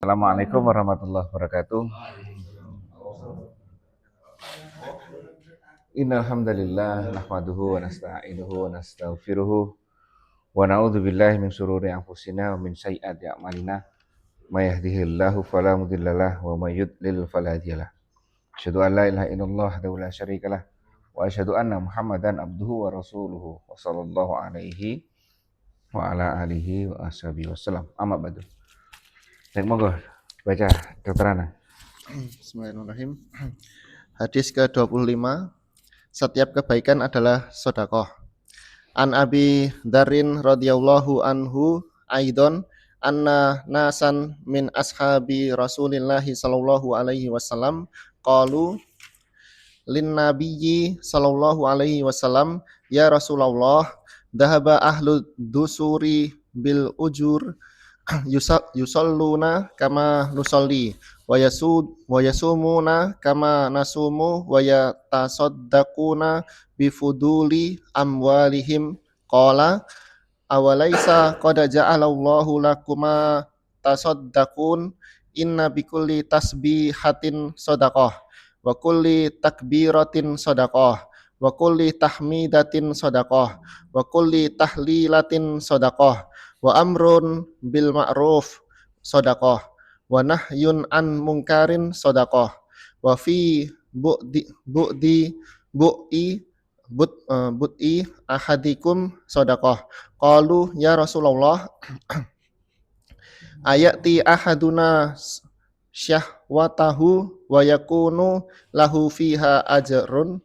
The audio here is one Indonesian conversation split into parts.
Assalamualaikum warahmatullahi wabarakatuh. Innal hamdalillah nahmaduhu wa nasta'inuhu wa nastaghfiruh wa na'udzu billahi min shururi anfusina wa min sayyiati a'malina. May yahdihillahu fala mudhillalah wa may yudlil fala hadiyalah. Asyhadu an la ilaha illallah wahdahu la syarikalah wa asyhadu anna Muhammadan abduhu wa rasuluhu wa sallallahu alaihi wa ala alihi wa ashabihi wasallam. Amma ba'du. Baik, monggo baca Dr. Ana. Bismillahirrahmanirrahim. Hadis ke-25. Setiap kebaikan adalah sedekah. An Abi Dzarrin radhiyallahu anhu aidon anna nasan min ashabi Rasulillah sallallahu alaihi wasallam qalu lin nabiyyi sallallahu alaihi wasallam ya Rasulullah dhahaba ahlu dusuri bil ujur yusalluna kama nusalli wa yasumuna kama nasumu wa yatasaddaquna bifuduli amwalihim qala awalaisa qad ja'alallahu lakuma tasaddaqun inna bikulli tasbihatin shadaqah wa kulli takbiratin shadaqah wa kulli tahmidatin shadaqah wa kulli tahlilatin shadaqah wa amrun bil ma'ruf shadaqah wa nahyun an mungkarin shadaqah wa fi bu'i ahadikum shadaqah. Qalu ya Rasulullah ayati ahaduna syahwatahu wa yakunu lahu fiha ajrun.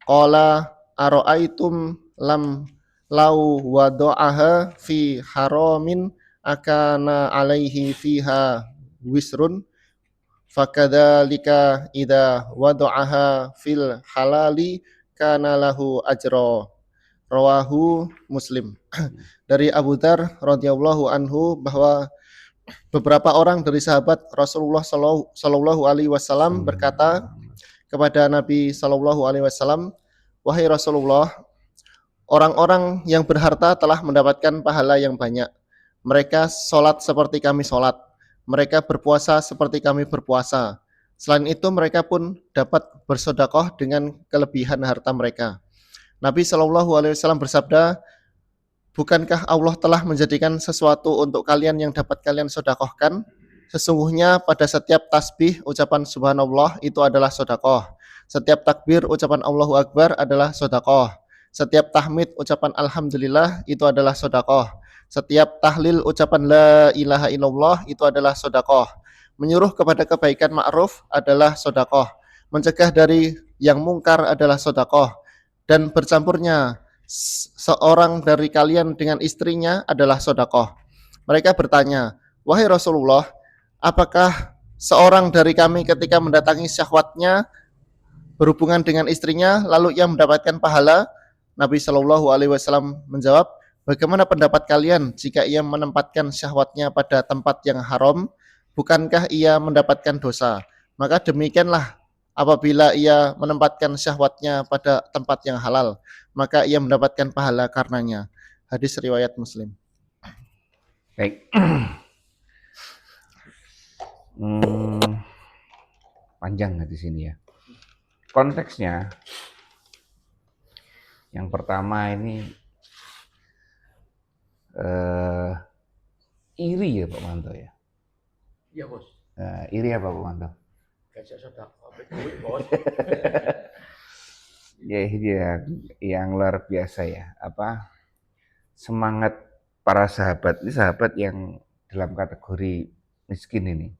Qala ara'aitum lam lau wada'aha fi haramin akana alaihi fiha wisrun fakadzalika idza wada'aha fil halali kana lahu ajra. Rawahu Muslim. Dari Abu Dzar radhiyallahu anhu bahwa beberapa orang dari sahabat Rasulullah sallallahu alaihi wasallam berkata kepada Nabi sallallahu alaihi wasallam, wahai Rasulullah, orang-orang yang berharta telah mendapatkan pahala yang banyak. Mereka sholat seperti kami sholat. Mereka berpuasa seperti kami berpuasa. Selain itu mereka pun dapat bersedekah dengan kelebihan harta mereka. Nabi Shallallahu Alaihi Wasallam bersabda, bukankah Allah telah menjadikan sesuatu untuk kalian yang dapat kalian sedekahkan? Sesungguhnya pada setiap tasbih ucapan subhanallah itu adalah sedekah. Setiap takbir ucapan Allahu Akbar adalah sedekah. Setiap tahmid ucapan alhamdulillah itu adalah sedekah. Setiap tahlil ucapan la ilaha illallah itu adalah sedekah. Menyuruh kepada kebaikan ma'ruf adalah sedekah. Mencegah dari yang mungkar adalah sedekah. Dan bercampurnya seorang dari kalian dengan istrinya adalah sedekah. Mereka bertanya, wahai Rasulullah, apakah seorang dari kami ketika mendatangi syahwatnya berhubungan dengan istrinya lalu ia mendapatkan pahala? Nabi Shallallahu Alaihi Wasallam menjawab, bagaimana pendapat kalian jika ia menempatkan syahwatnya pada tempat yang haram? Bukankah ia mendapatkan dosa? Maka demikianlah apabila ia menempatkan syahwatnya pada tempat yang halal, maka ia mendapatkan pahala karenanya. Hadis riwayat Muslim. Baik. Panjang di sini ya. Konteksnya yang pertama ini iri ya Pak Manto ya. Iya bos. Iri apa Pak Manto? Gajah sedekah duit bos. Ya yang luar biasa ya. Apa semangat para sahabat ini, sahabat yang dalam kategori miskin ini,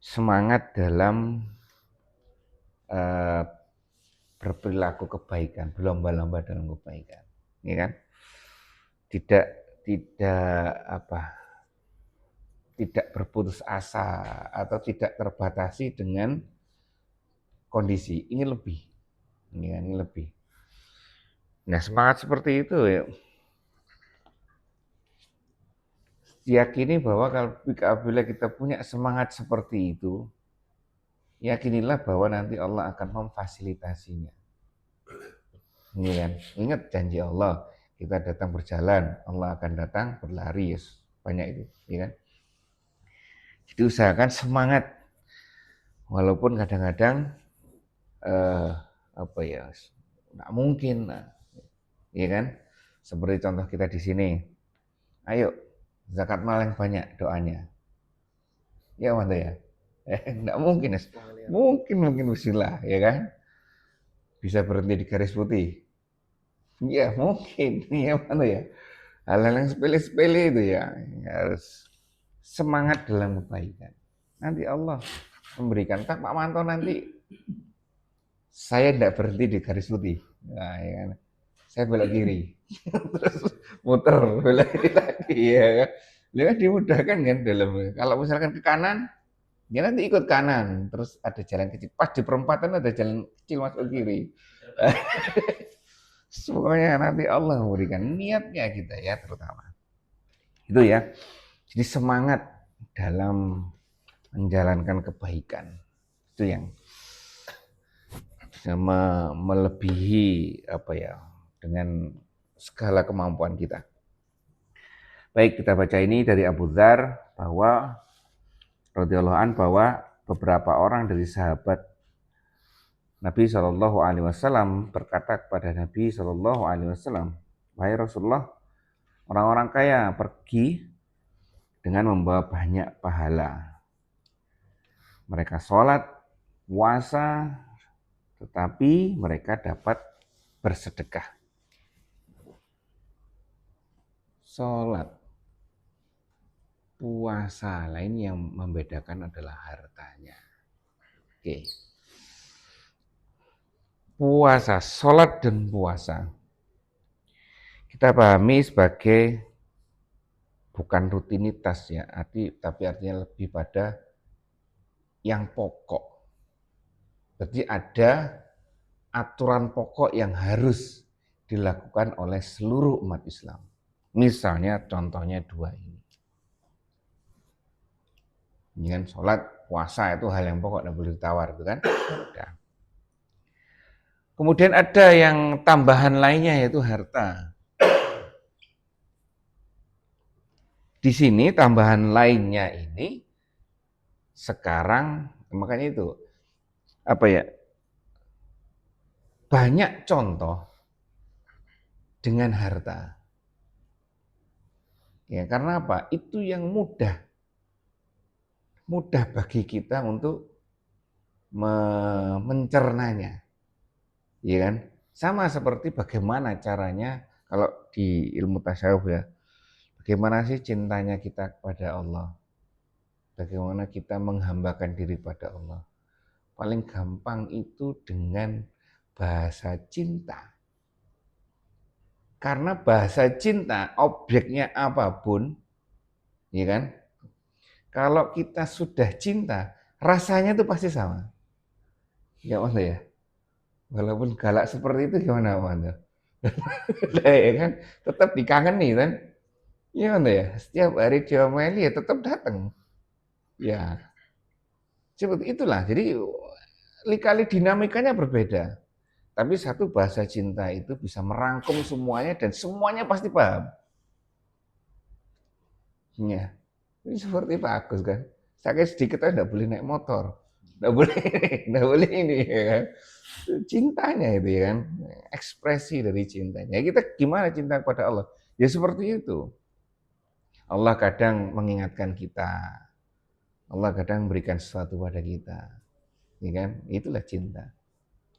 semangat dalam berperilaku kebaikan, berlomba-lomba dalam kebaikan, ya kan? Tidak berputus asa atau tidak terbatasi dengan kondisi. Ini lebih. Nah, semangat seperti itu ya, yakini bahwa apabila kita punya semangat seperti itu, yakinilah bahwa nanti Allah akan memfasilitasinya. Ini kan, ingat janji Allah, kita datang berjalan, Allah akan datang berlari, banyak itu, ya kan? Jadi usahakan semangat, walaupun kadang-kadang apa ya, nggak mungkin, ya kan? Seperti contoh kita di sini, ayo zakat mal yang banyak doanya, ya mana ya? Nggak mungkin, Mas. Mungkin bismillah, ya kan? Bisa berhenti di garis putih, ya mungkin, ya mana ya? Hal-hal yang sepele-sepele itu ya harus semangat dalam kebaikan. Nanti Allah memberikan. Tak Pak Manto nanti saya tidak berhenti di garis putih. Nah, ya kan? Saya belok kiri, terus muter belok kiri lagi, ya kan? Ya kan dimudahkan kan dalam. Kalau misalkan ke kanan, ya nanti ikut kanan. Terus ada jalan kecil. Pas di perempatan ada jalan kecil masuk kiri. Semuanya nanti Allah memberikan niatnya kita ya terutama. Itu ya. Jadi semangat dalam menjalankan kebaikan. Itu yang bisa melebihi apa ya dengan segala kemampuan kita. Baik, kita baca ini dari Abu Dzar bahwa radhiyallahu an bahwa beberapa orang dari sahabat Nabi Shallallahu Alaihi Wasallam berkata kepada Nabi Shallallahu Alaihi Wasallam, wahai Rasulullah, orang-orang kaya pergi dengan membawa banyak pahala. Mereka sholat, puasa, tetapi mereka dapat bersedekah. Sholat, puasa, lain yang membedakan adalah hartanya. Oke. Puasa, sholat dan puasa kita pahami sebagai bukan rutinitas ya, tapi artinya lebih pada yang pokok. Jadi ada aturan pokok yang harus dilakukan oleh seluruh umat Islam. Misalnya contohnya dua ini. Ini kan sholat, puasa itu hal yang pokok, tidak boleh ditawar itu kan. Udah. Kemudian ada yang tambahan lainnya yaitu harta. Di sini tambahan lainnya ini sekarang makanya itu apa ya, banyak contoh dengan harta. Ya karena apa? Itu yang mudah bagi kita untuk mencernanya. Ya kan? Sama seperti bagaimana caranya kalau di ilmu tasawuf ya. Bagaimana sih cintanya kita kepada Allah? Bagaimana kita menghambakan diri pada Allah? Paling gampang itu dengan bahasa cinta. Karena bahasa cinta, objeknya apapun, ya kan? Kalau kita sudah cinta, rasanya itu pasti sama. Ya Mas ya? Walaupun galak seperti itu gimana Mas? Ya kan? Tetap dikangeni kan? Ya Mas ya? Setiap hari diomeli ya tetap datang. Ya, seperti itulah. Jadi kali dinamikanya berbeda. Tapi satu bahasa cinta itu bisa merangkum semuanya dan semuanya pasti paham. Ya, ini seperti Pak Agus kan. Sakit sedikit aja enggak boleh naik motor. Enggak boleh ini, enggak boleh ini ya kan. Cintanya itu ya kan. Ekspresi dari cintanya. Kita gimana cinta kepada Allah? Ya seperti itu. Allah kadang mengingatkan kita. Allah kadang memberikan sesuatu pada kita. Ya kan? Itulah cinta.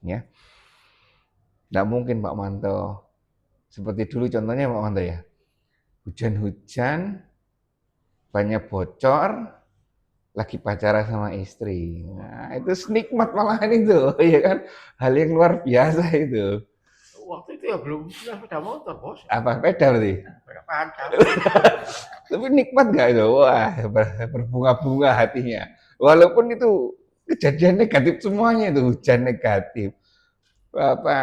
Ya. Nggak mungkin Pak Manto seperti dulu contohnya Pak Manto ya, hujan-hujan banyak bocor lagi pacaran sama istri, nah itu nikmat malahan itu ya kan, hal yang luar biasa itu. Waktu itu ya belum punya sepeda motor, Bos. Apa sepeda berarti? Sepeda panjang. Tapi nikmat nggak itu? Wah berbunga-bunga hatinya, walaupun itu kejadian negatif semuanya, itu hujan negatif, apa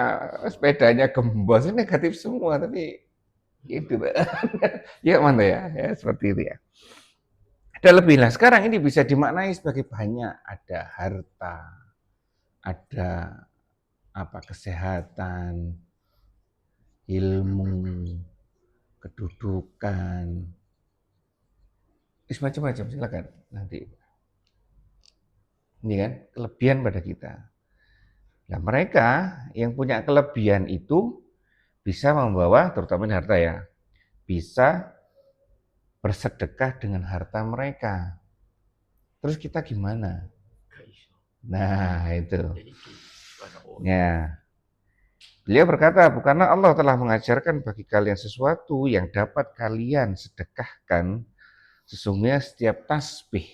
sepedanya gembos, ini negatif semua, tapi itu ya mana ya seperti itu ya. Ada lebih lah. Sekarang ini bisa dimaknai sebagai banyak, ada harta, ada apa kesehatan, ilmu, kedudukan, macam-macam silakan. nanti. Ini kan kelebihan pada kita. Nah, mereka yang punya kelebihan itu bisa membawa, terutama ini harta ya, bisa bersedekah dengan harta mereka. Terus kita gimana? Gak iso. Nah, itu. Jadi gimana Ya. Beliau berkata, bukanlah Allah telah mengajarkan bagi kalian sesuatu yang dapat kalian sedekahkan, sesungguhnya setiap tasbih.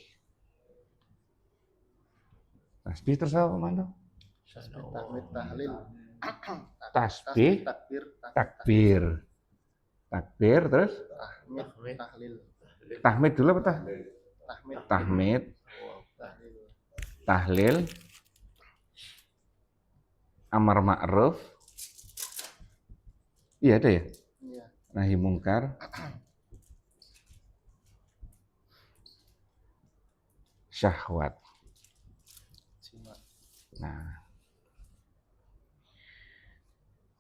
Tasbih terus apa, Mano? Tahmid, tahlil, Tasbih, takbir, takbir. Takbir, terus tahmid, tahlil, tahmid dulu apa tahmid, tahmid, tahlil. tahlil, amar ma'ruf. Iya ada ya? Iya. Nahi mungkar. Syahwat. Cima. Nah,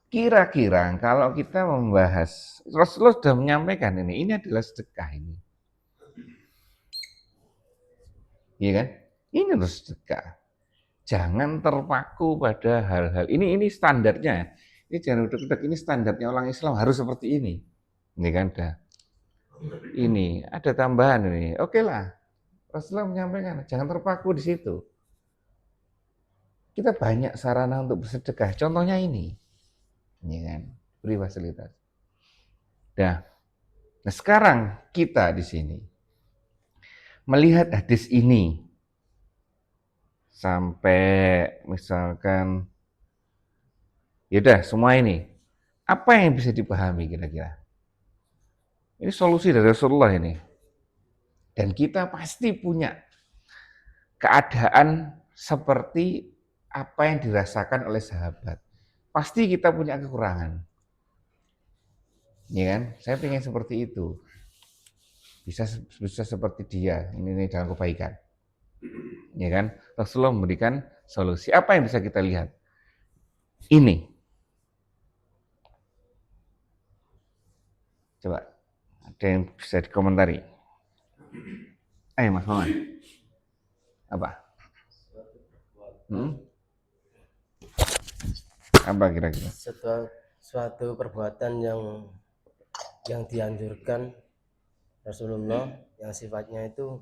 kira-kira kalau kita membahas, Rasulullah sudah menyampaikan ini adalah sedekah ini. Iya kan? Ini harus sedekah. Jangan terpaku pada hal-hal ini standarnya. Ini jangan udah ini standarnya orang Islam harus seperti ini. Ini kan dah. Ini ada tambahan ini. Oke lah. Rasulullah menyampaikan jangan terpaku di situ. Kita banyak sarana untuk bersedekah. Contohnya ini. Ini kan, beri fasilitas. Nah, sekarang kita di sini melihat hadis ini sampai misalkan yaudah semua ini apa yang bisa dipahami kira-kira? Ini solusi dari Rasulullah ini. Dan kita pasti punya keadaan seperti apa yang dirasakan oleh sahabat. Pasti kita punya kekurangan. Ya kan? Saya pengen seperti itu. Bisa seperti dia. Ini dalam kebaikan. Ya kan? Rasulullah memberikan solusi. Apa yang bisa kita lihat? Ini. Coba. Ada yang bisa dikomentari. Ayo Mas Maman. Apa? Apa kira-kira? Suatu perbuatan yang dianjurkan Rasulullah yang sifatnya itu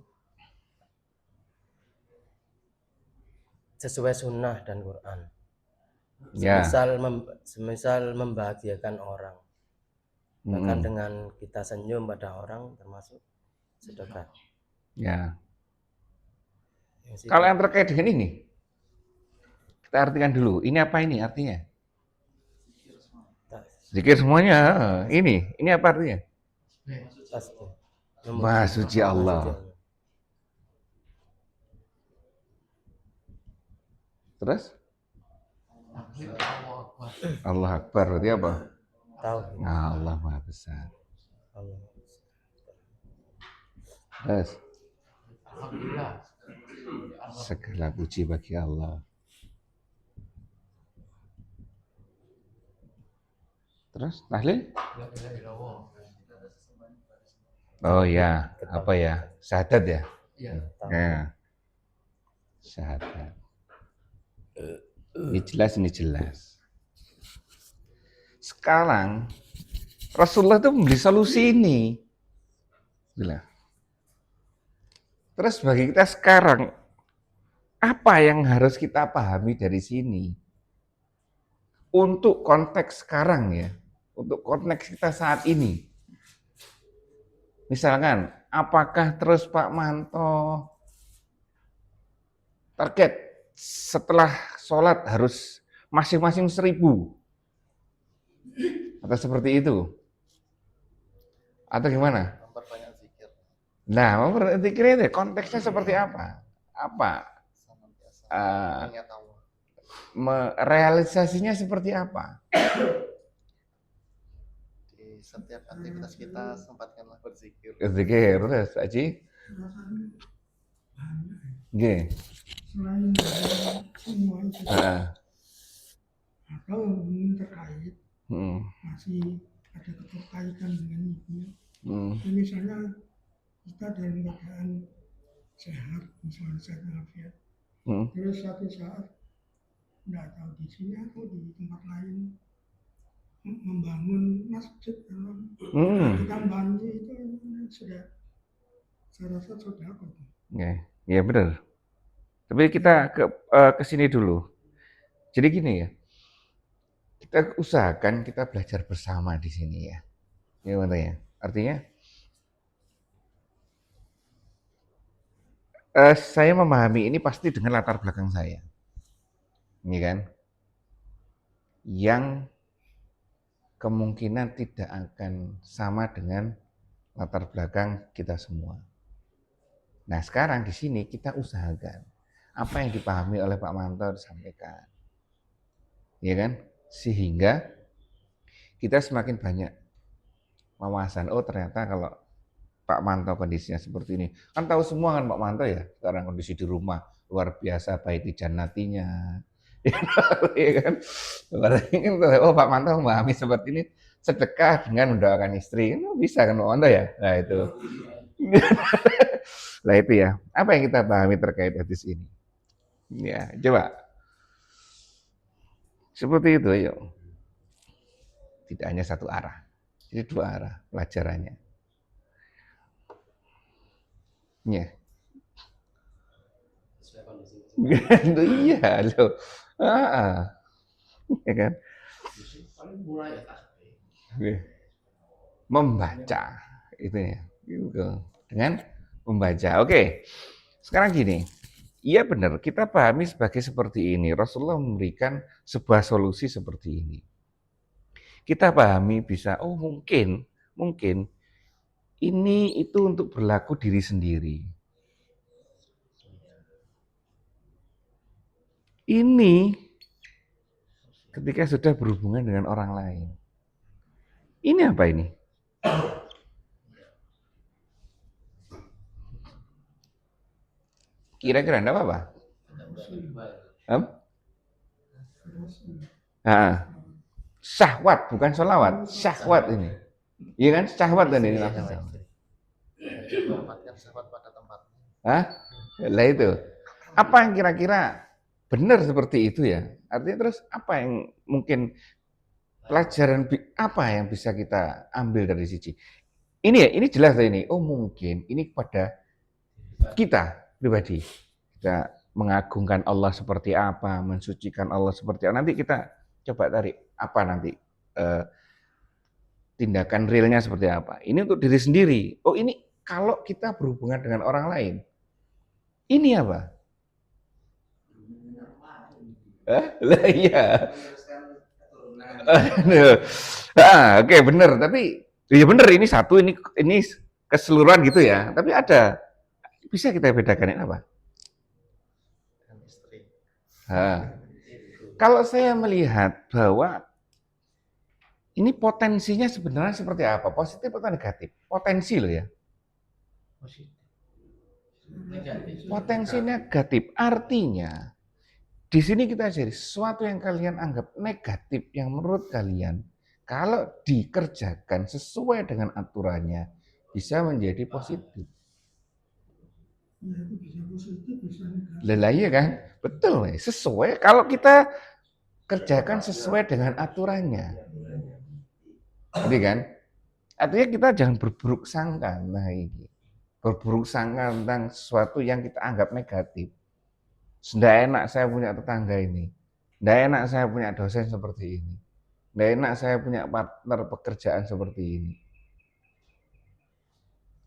sesuai sunnah dan Quran. Ya. Semisal membahagiakan orang. Bahkan dengan kita senyum pada orang termasuk sedekah. Ya. Kalau yang terkait dengan ini, kita artikan dulu. Ini apa ini artinya? Zikir semuanya. Ini apa artinya? Maha suci Allah. Terus? Allah Akbar berarti apa? Tahu. Nah, Allah Maha Besar. Terus? Alhamdulillah. Segala puji bagi Allah. Terus tahlil? Oh ya, apa ya? Syahadat ya? Iya. Ya. Syahadat. Ini jelas. Sekarang Rasulullah itu memberi solusi ini. Bila. Terus bagi kita sekarang, apa yang harus kita pahami dari sini? Untuk konteks sekarang ya, untuk konteks kita saat ini. Misalkan, apakah terus Pak Manto target setelah sholat harus masing-masing 1000? Atau seperti itu? Atau gimana? Memperbanyak zikir. Nah, memperbanyak zikir itu konteksnya seperti apa? Apa? Mengingat Allah. Realisasinya seperti apa? Di setiap aktivitas kita sempatkanlah berzikir. Zikir, terus Aji? Nggih. Selain dari semua itu, atau mungkin terkait masih ada keterkaitan dengan itu. Misalnya kita dalam keadaan sehat, misalnya sehat walafiat. Hmm. Terus suatu saat nggak tahu di sini atau di tempat lain membangun masjid dalam kita bangun itu sudah saya rasa sudah kok. Ya benar. Tapi kita ke sini dulu. Jadi gini ya, kita usahakan kita belajar bersama di sini ya. Gimana ya? Artinya saya memahami ini pasti dengan latar belakang saya, ini kan, yang kemungkinan tidak akan sama dengan latar belakang kita semua. Nah sekarang di sini kita usahakan apa yang dipahami oleh Pak Manto disampaikan, ya kan, sehingga kita semakin banyak wawasan. Oh ternyata kalau Pak Manto kondisinya seperti ini. Kan tahu semua kan Pak Manto ya, sekarang kondisi di rumah luar biasa, baik di jannatinya. Ya kan? Berarti kan oh Pak Manto memahami seperti ini, sedekah dengan mendoakan istri. Kan bisa kan Pak Manto ya? Nah itu. Nah itu ya. Apa yang kita pahami terkait hadis ini? Ya, coba. Seperti itu yuk. Tidak hanya satu arah. Jadi dua arah pelajarannya. Ya. Iya loh. Ya kan? Paling murah ya tasbih. Membaca itu ya. Gitu. Dengan membaca. Oke. Sekarang gini. Iya benar, kita pahami sebagai seperti ini. Rasulullah memberikan sebuah solusi seperti ini. Kita pahami bisa, oh mungkin ini itu untuk berlaku diri sendiri. Ini ketika sudah berhubungan dengan orang lain. Ini apa ini? Kira-kira enggak apa-apa? Syahwat, bukan sholawat. Syahwat ini. Iya kan? Syahwat kan ini maksudnya. Menempatkan syahwat pada tempatnya. Hah? Lah itu. Apa yang kira-kira benar seperti itu ya? Artinya terus apa yang mungkin pelajaran apa yang bisa kita ambil dari sisi ini ya? Ini jelas ini. Oh mungkin ini kepada kita pribadi. Kita mengagungkan Allah seperti apa, mensucikan Allah seperti apa. Nanti kita coba tarik apa nanti tindakan realnya seperti apa. Ini untuk diri sendiri. Oh ini kalau kita berhubungan dengan orang lain. Ini apa? Lah iya. Oke, benar. Tapi ya benar ini satu, ini keseluruhan gitu ya. Tapi ada bisa kita bedakan ini apa? Kalau saya melihat bahwa ini potensinya sebenarnya seperti apa? Positif atau negatif? Potensi loh ya. Potensi negatif. Artinya di sini kita jadi sesuatu yang kalian anggap negatif yang menurut kalian kalau dikerjakan sesuai dengan aturannya bisa menjadi positif. Ya, itu bisa positif, bisa negatif. Lah iya kan? Betul, sesuai kalau kita kerjakan sesuai dengan aturannya. Jadi kan? Artinya kita jangan berburuk sangka. Nah ini. Berburuk sangka tentang sesuatu yang kita anggap negatif. Tidak enak saya punya tetangga ini. Tidak enak saya punya dosen seperti ini. Tidak enak saya punya partner pekerjaan seperti ini.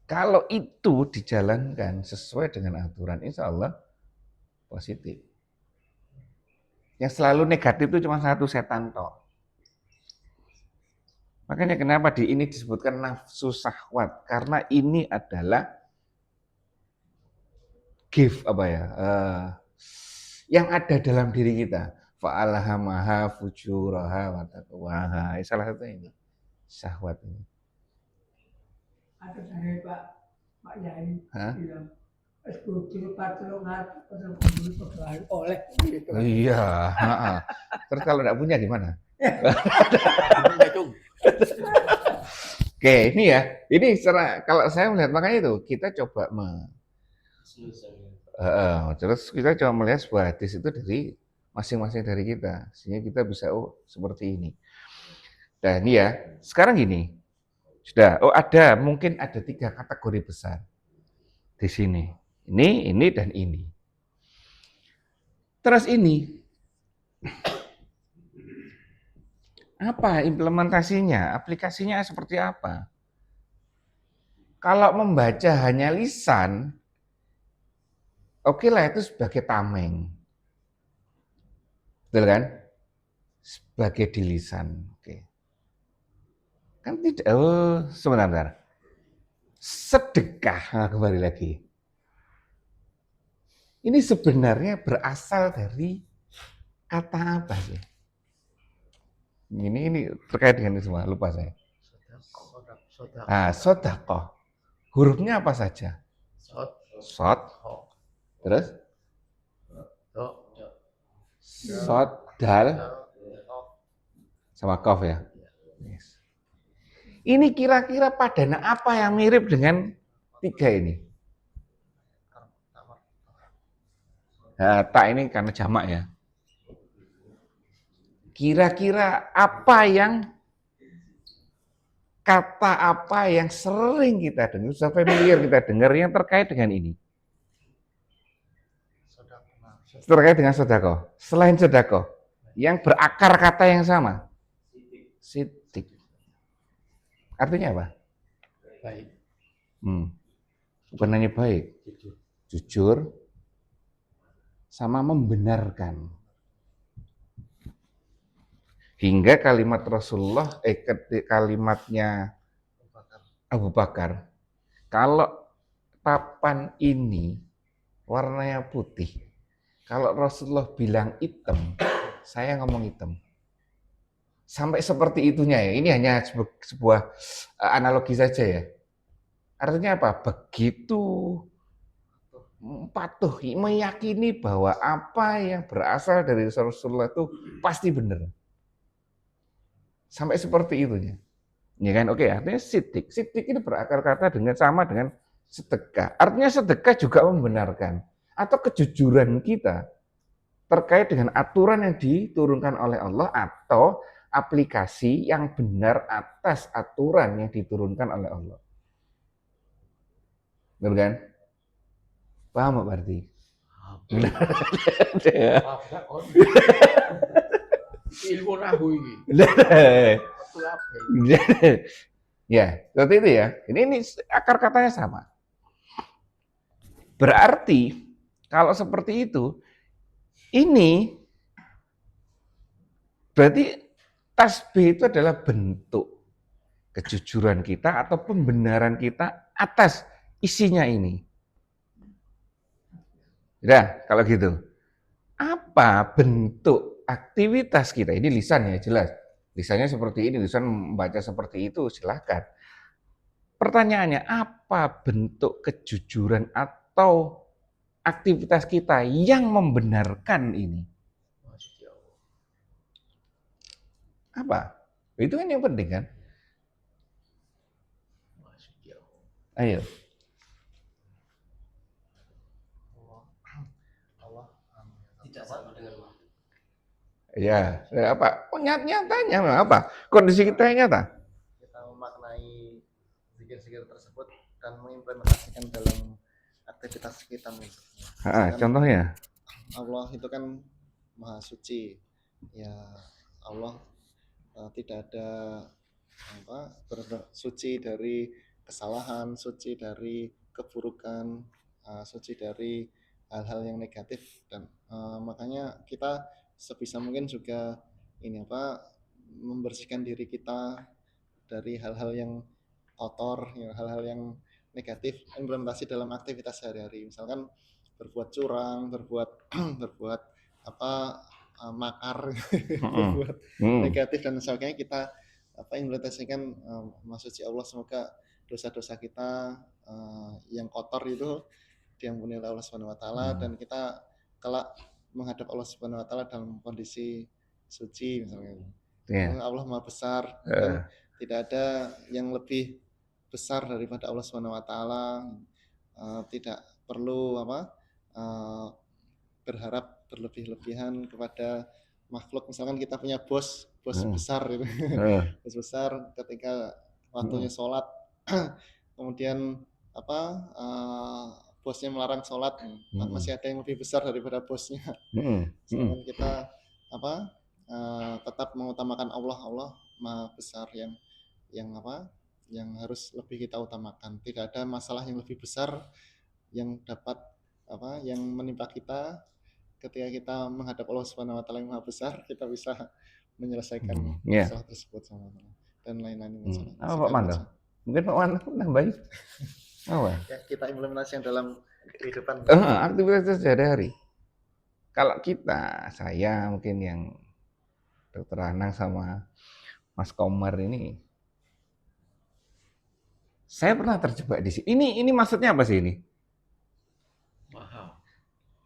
Kalau itu dijalankan sesuai dengan aturan, insya Allah positif. Yang selalu negatif itu cuma satu, setan toh. Makanya kenapa di ini disebutkan nafsu syahwat, karena ini adalah gift apa ya? Yang ada dalam diri kita. Fa'alhamaha fujuraha wa taqwaha. Salah satu ini syahwat ini. Ada dari Pak Yai bilang, "Eskutu patro ngat pada kumpul persoalan oleh." Gitu. Iya. Terus kalau tidak punya gimana? Oke, ini ya. Ini secara kalau saya melihat makanya itu kita coba Terus kita cuma melihat sebuah hadis itu dari masing-masing dari kita, sehingga kita bisa seperti ini. Nah ini ya, sekarang gini, sudah, mungkin ada 3 kategori besar di sini. Ini, dan ini. Terus ini, apa implementasinya, aplikasinya seperti apa? Kalau membaca hanya lisan, oke lah itu sebagai tameng. Betul kan? Sebagai di lisan. Oke. Kan tidak, sebentar. Sedekah, nah, kembali lagi. Ini sebenarnya berasal dari kata apa sih? Ini terkait dengan ini semua, lupa saya. Sodakoh. Hurufnya apa saja? Sod. Terus? Sod, dal, sama kof ya. Yes. Ini kira-kira padana apa yang mirip dengan 3 ini? Nah, tak ini karena jamak ya. Kira-kira kata apa yang sering kita dengar, sudah familiar kita dengar yang terkait dengan ini? Terkait dengan sedekah. Selain sedekah, yang berakar kata yang sama. Sidik. Artinya apa? Baik. Bukan hanya baik, jujur, sama membenarkan. Hingga kalimat Rasulullah, kalimatnya Abu Bakar, kalau papan ini warnanya putih, kalau Rasulullah bilang hitam, saya ngomong hitam. Sampai seperti itunya ya, ini hanya sebuah analogi saja ya. Artinya apa? Begitu patuh, meyakini bahwa apa yang berasal dari Rasulullah itu pasti benar. Sampai seperti itunya. Ya kan, oke, artinya sidik. Sidik ini berakar kata sama dengan sedekah. Artinya sedekah juga membenarkan atau kejujuran kita terkait dengan aturan yang diturunkan oleh Allah atau aplikasi yang benar atas aturan yang diturunkan oleh Allah. Benar kan? Paham Pak berarti? Ilmu nahu ini. Ya, seperti itu ya. Ini akar katanya sama. Berarti kalau seperti itu, ini berarti tasbih itu adalah bentuk kejujuran kita atau pembenaran kita atas isinya ini. Ya, kalau gitu. Apa bentuk aktivitas kita? Ini lisan ya, jelas. Lisannya seperti ini, lisan membaca seperti itu, silahkan. Pertanyaannya, apa bentuk kejujuran atau aktivitas kita yang membenarkan ini? Apa? Itu kan yang penting kan? Ayo. Tidak sama dengan Ya, apa? Nyatanya apa? Kondisi kita yang nyata. Kita memaknai zikir-zikir tersebut dan mengimplementasikan dalam aktivitas kita. Contohnya? Allah itu kan maha suci. Ya, Allah tidak ada suci dari kesalahan, suci dari keburukan, suci dari hal-hal yang negatif, dan makanya kita sebisa mungkin juga membersihkan diri kita dari hal-hal yang kotor, hal-hal yang negatif, implementasi dalam aktivitas sehari-hari. Misalkan berbuat curang, berbuat makar, berbuat negatif dan sebagainya, kita implementasikan maksud Allah, semoga dosa-dosa kita yang kotor itu diampuni oleh Allah Subhanahu wa taala, dan kita kelak menghadap Allah Subhanahu wa taala dalam kondisi suci misalnya. Allah Maha Besar, dan tidak ada yang lebih besar daripada Allah Subhanahu wa taala. Tidak perlu berharap berlebih-lebihan kepada makhluk. Misalkan kita punya bos besar gitu. Bos besar ketika waktunya sholat kemudian bosnya melarang sholat, masih ada yang lebih besar daripada bosnya. Misalkan kita tetap mengutamakan Allah Maha Besar yang harus lebih kita utamakan. Tidak ada masalah yang lebih besar yang dapat yang menimpa kita ketika kita menghadap Allah Subhanahu wa taala yang Maha Besar, kita bisa menyelesaikan masalah tersebut sama Allah dan lain-lain masalah. Apa Pak Mando? Mungkin Pak Mando nambahin. Apa? Ya, kita implementasi yang dalam kehidupan. Aktivitas sehari-hari. Kalau kita, saya mungkin yang Dr. Anang sama Mas Komar ini, saya pernah terjebak di sini. Ini maksudnya apa sih ini? Maha.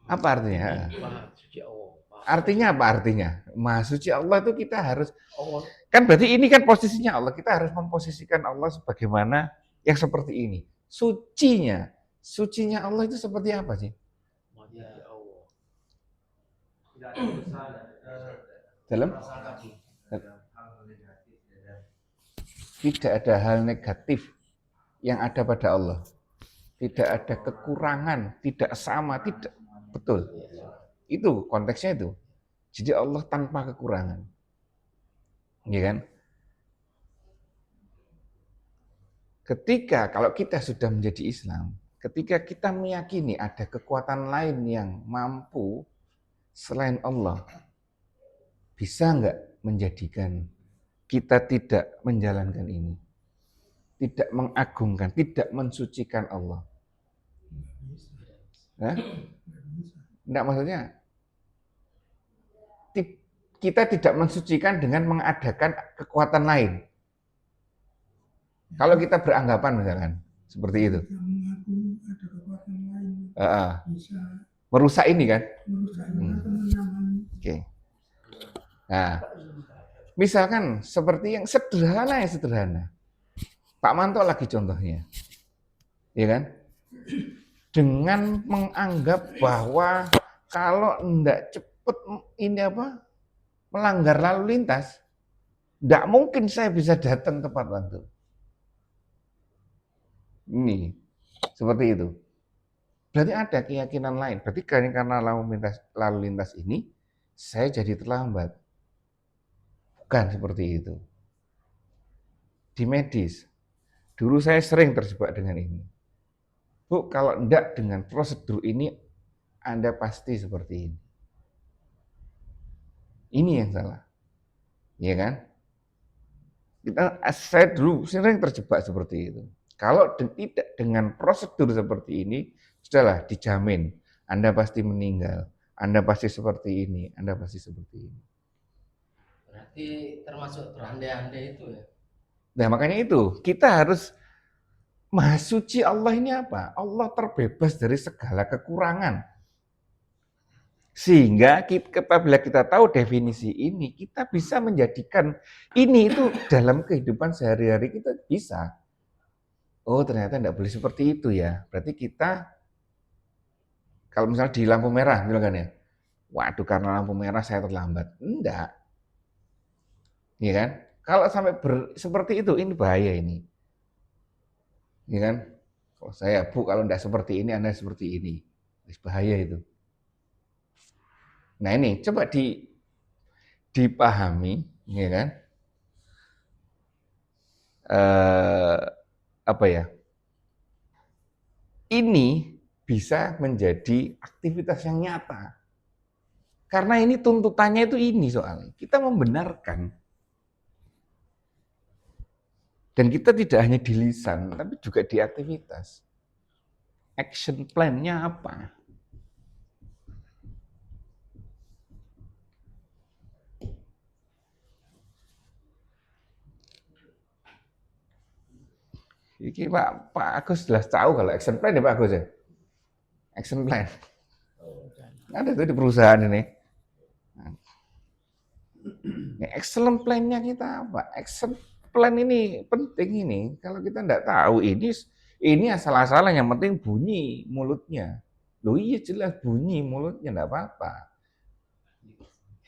Apa artinya? Maha suci Allah. Artinya apa artinya? Maha suci Allah itu kita harus, Allah. kan berarti ini kan posisinya Allah. Kita harus memposisikan Allah sebagaimana yang seperti ini. Sucinya Allah itu seperti apa sih? Maha Allah. Dalam? Tidak ada hal negatif yang ada pada Allah. Tidak ada kekurangan, tidak sama, tidak. Betul. Itu konteksnya itu. Jadi Allah tanpa kekurangan. Iya kan? Ketika kalau kita sudah menjadi Islam, ketika kita meyakini ada kekuatan lain yang mampu selain Allah, bisa nggak menjadikan kita tidak menjalankan ini? Tidak mengagungkan, tidak mensucikan Allah. Enggak, maksudnya kita tidak mensucikan dengan mengadakan kekuatan lain. Kalau kita beranggapan misalkan seperti itu, Ada kekuatan lain bisa merusak ini kan? merusak atau menambah. Oke. Nah, misalkan seperti yang sederhana. Pak Manto lagi contohnya, ya kan? Dengan menganggap bahwa kalau enggak cepet melanggar lalu lintas, enggak mungkin saya bisa datang tepat waktu. Ini seperti itu. Berarti ada keyakinan lain. Berarti karena lalu lintas ini saya jadi terlambat. Bukan seperti itu. Di medis, dulu saya sering terjebak dengan ini. Bu, kalau enggak dengan prosedur ini, Anda pasti seperti ini. Ini yang salah. Iya kan? Saya dulu sering terjebak seperti itu. Kalau tidak dengan prosedur seperti ini, sudahlah dijamin Anda pasti meninggal, Anda pasti seperti ini, Anda pasti seperti ini. Berarti termasuk berandai-andai itu ya? Nah makanya itu, kita harus Maha suci Allah ini apa? Allah terbebas dari segala kekurangan. Sehingga apabila kita tahu definisi ini, kita bisa menjadikan ini itu dalam kehidupan sehari-hari kita bisa. Oh ternyata tidak boleh seperti itu ya. Berarti kita, kalau misalnya di lampu merah, misalkan ya, waduh karena lampu merah saya terlambat. Enggak. Iya kan? Kalau sampai seperti itu, ini bahaya ini. Iya kan? Kalau saya, Bu, kalau enggak seperti ini, Anda seperti ini. Bahaya itu. Nah ini, coba dipahami, ya kan? Ini bisa menjadi aktivitas yang nyata. Karena ini tuntutannya itu ini soalnya. Kita membenarkan. Dan kita tidak hanya di lisan, tapi juga di aktivitas. Action plan-nya apa? Iki Pak Agus jelas tahu kalau action plan ya Pak Agus ya? Action plan. Ada tuh di perusahaan ini. Nah, excellent plan-nya kita apa? Action plan ini penting ini. Kalau kita tidak tahu ini, Ini asal-asalan, yang penting bunyi mulutnya. Loh iya jelas bunyi mulutnya, enggak apa-apa.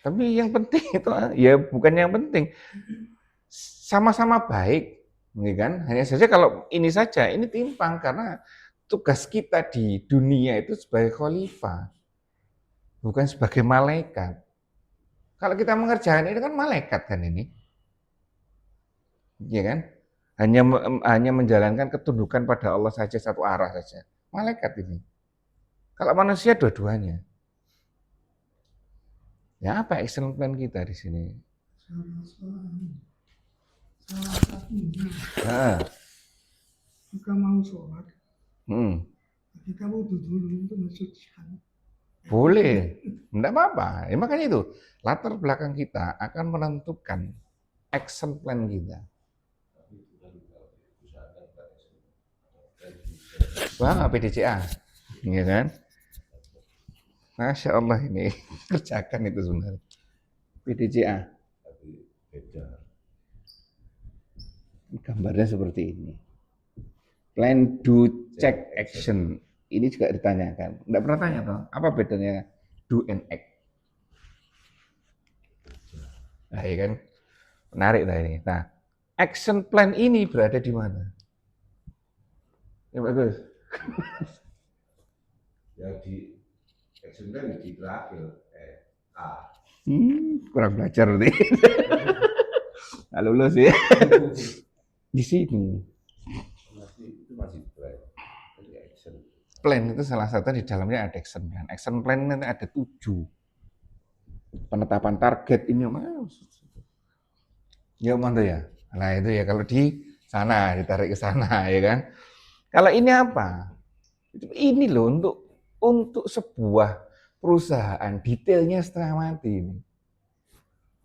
Tapi yang penting itu ya bukan yang penting. Sama-sama baik, ya kan? Hanya saja kalau ini saja, ini timpang karena tugas kita di dunia itu sebagai khalifah, bukan sebagai malaikat. Kalau kita mengerjakan ini kan malaikat kan ini, ya kan? Hanya menjalankan ketundukan pada Allah saja satu arah saja. Malaikat ini. Kalau manusia dua-duanya. Ya apa action plan kita di sini? Salah satunya Nah, jika mau sholat, kita wudhu dulu untuk mensucikan. boleh, enggak apa-apa. Ya, makanya itu latar belakang kita akan menentukan action plan kita. Wah, PDCA, ya kan? Masya Allah ini kerjakan itu sebenarnya. PDCA. Gambarnya seperti ini. Plan, do, check, action. Ini juga ditanyakan. Enggak pernah tanya toh, apa bedanya do and act? Nah, ya kan? Menarik lah ini. Nah, action plan ini berada di mana? Ya bagus. Ya di action plan di terakhir A. Kurang belajar nih. Nggak lulus ya. Di sini. Itu masih plan. Jadi action. Plan itu salah satu di dalamnya ada action plan. Action plan nanti ada 7. Penetapan target ini ya mana ya? Nah itu ya kalau di sana ditarik ke sana ya kan. Kalau ini apa? Ini loh untuk sebuah perusahaan detailnya setengah mati ini.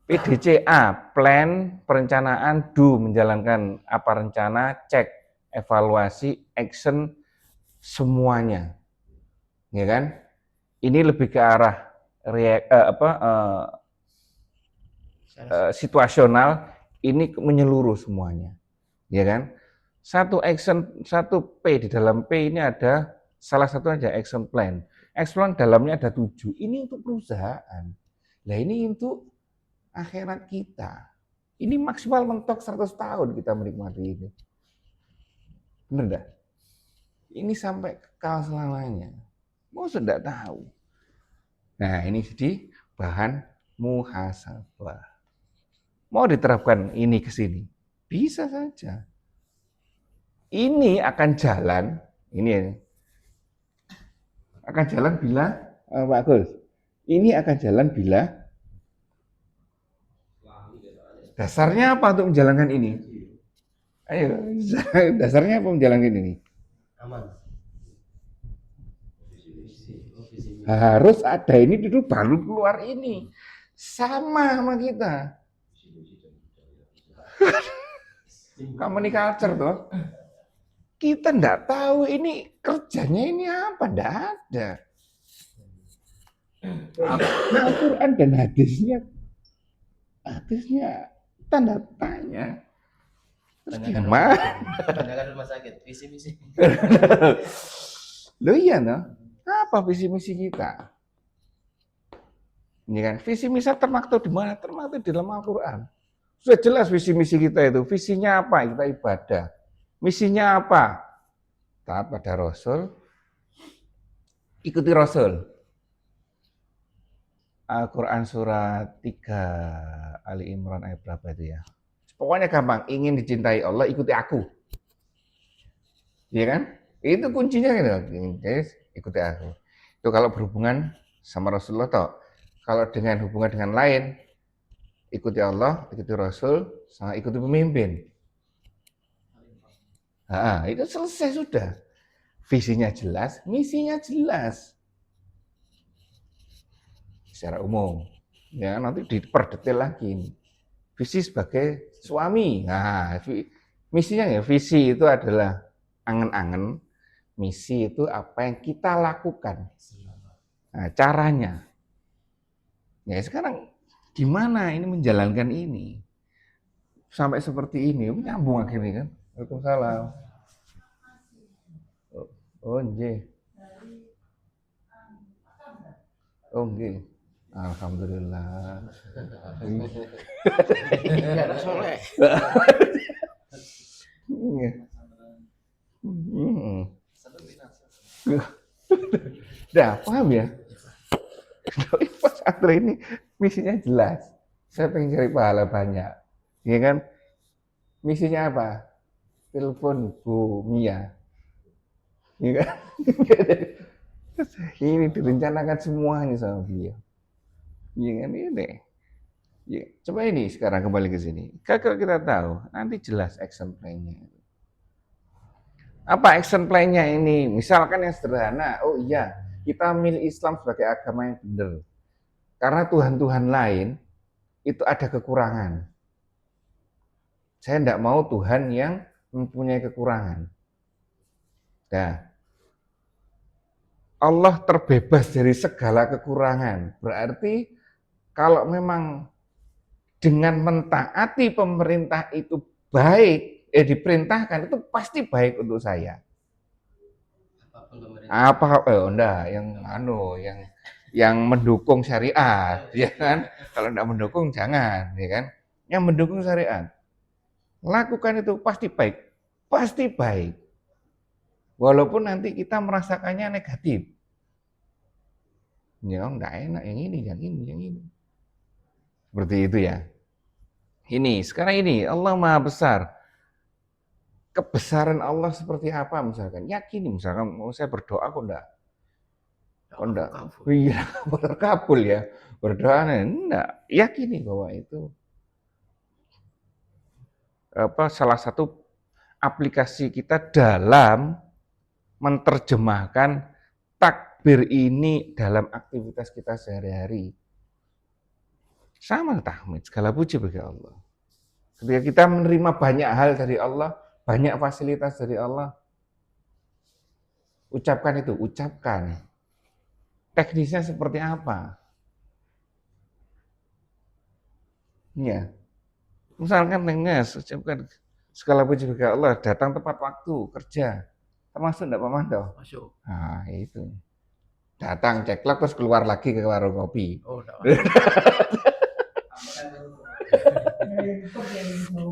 PDCA, plan, perencanaan, do, menjalankan apa rencana, cek, evaluasi, action, semuanya. Ya kan? Ini lebih ke arah situasional, ini menyeluruh semuanya. Ya kan? Satu action, satu P, di dalam P ini ada salah satu aja action plan. Action plan dalamnya ada 7. Ini untuk perusahaan. Nah ini untuk akhirat kita. Ini maksimal mentok 100 tahun kita menikmati ini. Benar enggak? Ini sampai kekal selamanya. Mau sudah tahu. Nah ini jadi bahan muhasabah. Mau diterapkan ini ke sini? Bisa saja. Ini akan jalan, ini akan jalan bila, Pak Gus, ini akan jalan bila dasarnya apa untuk menjalankan ini? Ayo, dasarnya apa menjalankan ini? Aman. Harus ada ini dulu baru keluar ini. Sama kita. Company culture tuh. Kita enggak tahu ini kerjanya ini apa, enggak ada. Al-Quran dan hadisnya tanda tanya. Gimana? Tanyakan rumah sakit, visi misi. Loh iya no? Apa visi misi kita? Ini kan visi misi termaktub di mana? Termaktub di dalam Al-Quran. Sudah jelas visi misi kita itu. Visinya apa? Kita ibadah. Misinya apa? Taat pada Rasul, ikuti Rasul. Al-Quran surat 3 Ali Imran ayat berapa itu ya? Pokoknya gampang, ingin dicintai Allah, ikuti aku. Iya kan? Itu kuncinya gitu. Guys, ikuti aku. Itu kalau berhubungan sama Rasulullah toh. Kalau dengan hubungan dengan lain, ikuti Allah, ikuti Rasul, sama ikuti pemimpin. Nah, itu selesai sudah. Visinya jelas, misinya jelas. Secara umum. Ya, nanti diperdetail lagi. Visi sebagai suami. Nah, misinya ya, visi itu adalah angen-angen. Misi itu apa yang kita lakukan. Nah, caranya. Ya, sekarang gimana ini menjalankan ini? Sampai seperti ini, nyambung akhirnya kan. Waalaikumsalam. Oh, nggih. Oh, nggih. Alhamdulillah. Ya anak soleh. Iya. Hmm. Udah paham ya? Doi pesantren ini misinya jelas. Saya pengen cari pahala banyak. Ya kan? Misinya apa? Telepon Bu Mia. Ya kan? Ini direncanakan semuanya sama beliau. Ya kan ini. Ya, coba ini sekarang kembali ke sini. Kalau kita tahu, nanti jelas action plan-nya. Apa action plan-nya ini? Misalkan yang sederhana, oh iya, kita milih Islam sebagai agama yang benar. Karena Tuhan-Tuhan lain itu ada kekurangan. Saya tidak mau Tuhan yang mempunyai kekurangan. Nah, Allah terbebas dari segala kekurangan. Berarti kalau memang dengan mentaati pemerintah itu baik, diperintahkan itu pasti baik untuk saya. Apapun pemerintah. Enggak, yang mendukung syariat, ya kan? Kalau enggak mendukung jangan, ya kan? Yang mendukung syariat, lakukan itu pasti baik, pasti baik. Walaupun nanti kita merasakannya negatif. Ya, enggak enak yang ini, yang ini, yang ini. Seperti itu ya. Ini, sekarang ini Allah Maha Besar. Kebesaran Allah seperti apa misalkan? Yakini misalkan mau saya berdoa kok enggak? Kok enggak? Iya, berkabul ya. Berdoa enggak. Yakini bahwa itu salah satu aplikasi kita dalam menerjemahkan takbir ini dalam aktivitas kita sehari-hari. Sama tahmid, segala puji bagi Allah. Ketika kita menerima banyak hal dari Allah, banyak fasilitas dari Allah, ucapkan itu, ucapkan. Teknisnya seperti apa? Ya, misalkan Nengnes, ucapkan segala puji bagi Allah, datang tepat waktu, kerja. Termasuk enggak Pak Manto? Masuk. Nah, itu. Datang, ceklok, terus keluar lagi ke warung kopi. Oh, enggak masuk.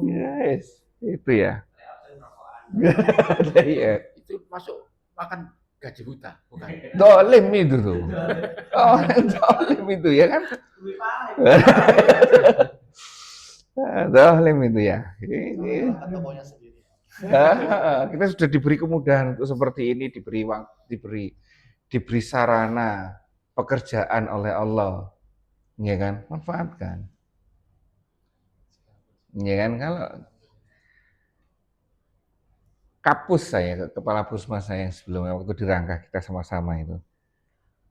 Yes, itu ya. Iya. Itu masuk makan gaji buta, bukan? Dolim itu tuh. Oh, dolim itu ya kan? Dolim itu ya. Ini. Tokonya sendiri. Kita sudah diberi kemudahan untuk seperti ini, diberi sarana pekerjaan oleh Allah, ya kan? Manfaatkan, ya kan? Kalau kapus saya, kepala puskesmas saya yang sebelumnya waktu di Rangkah kita sama-sama itu,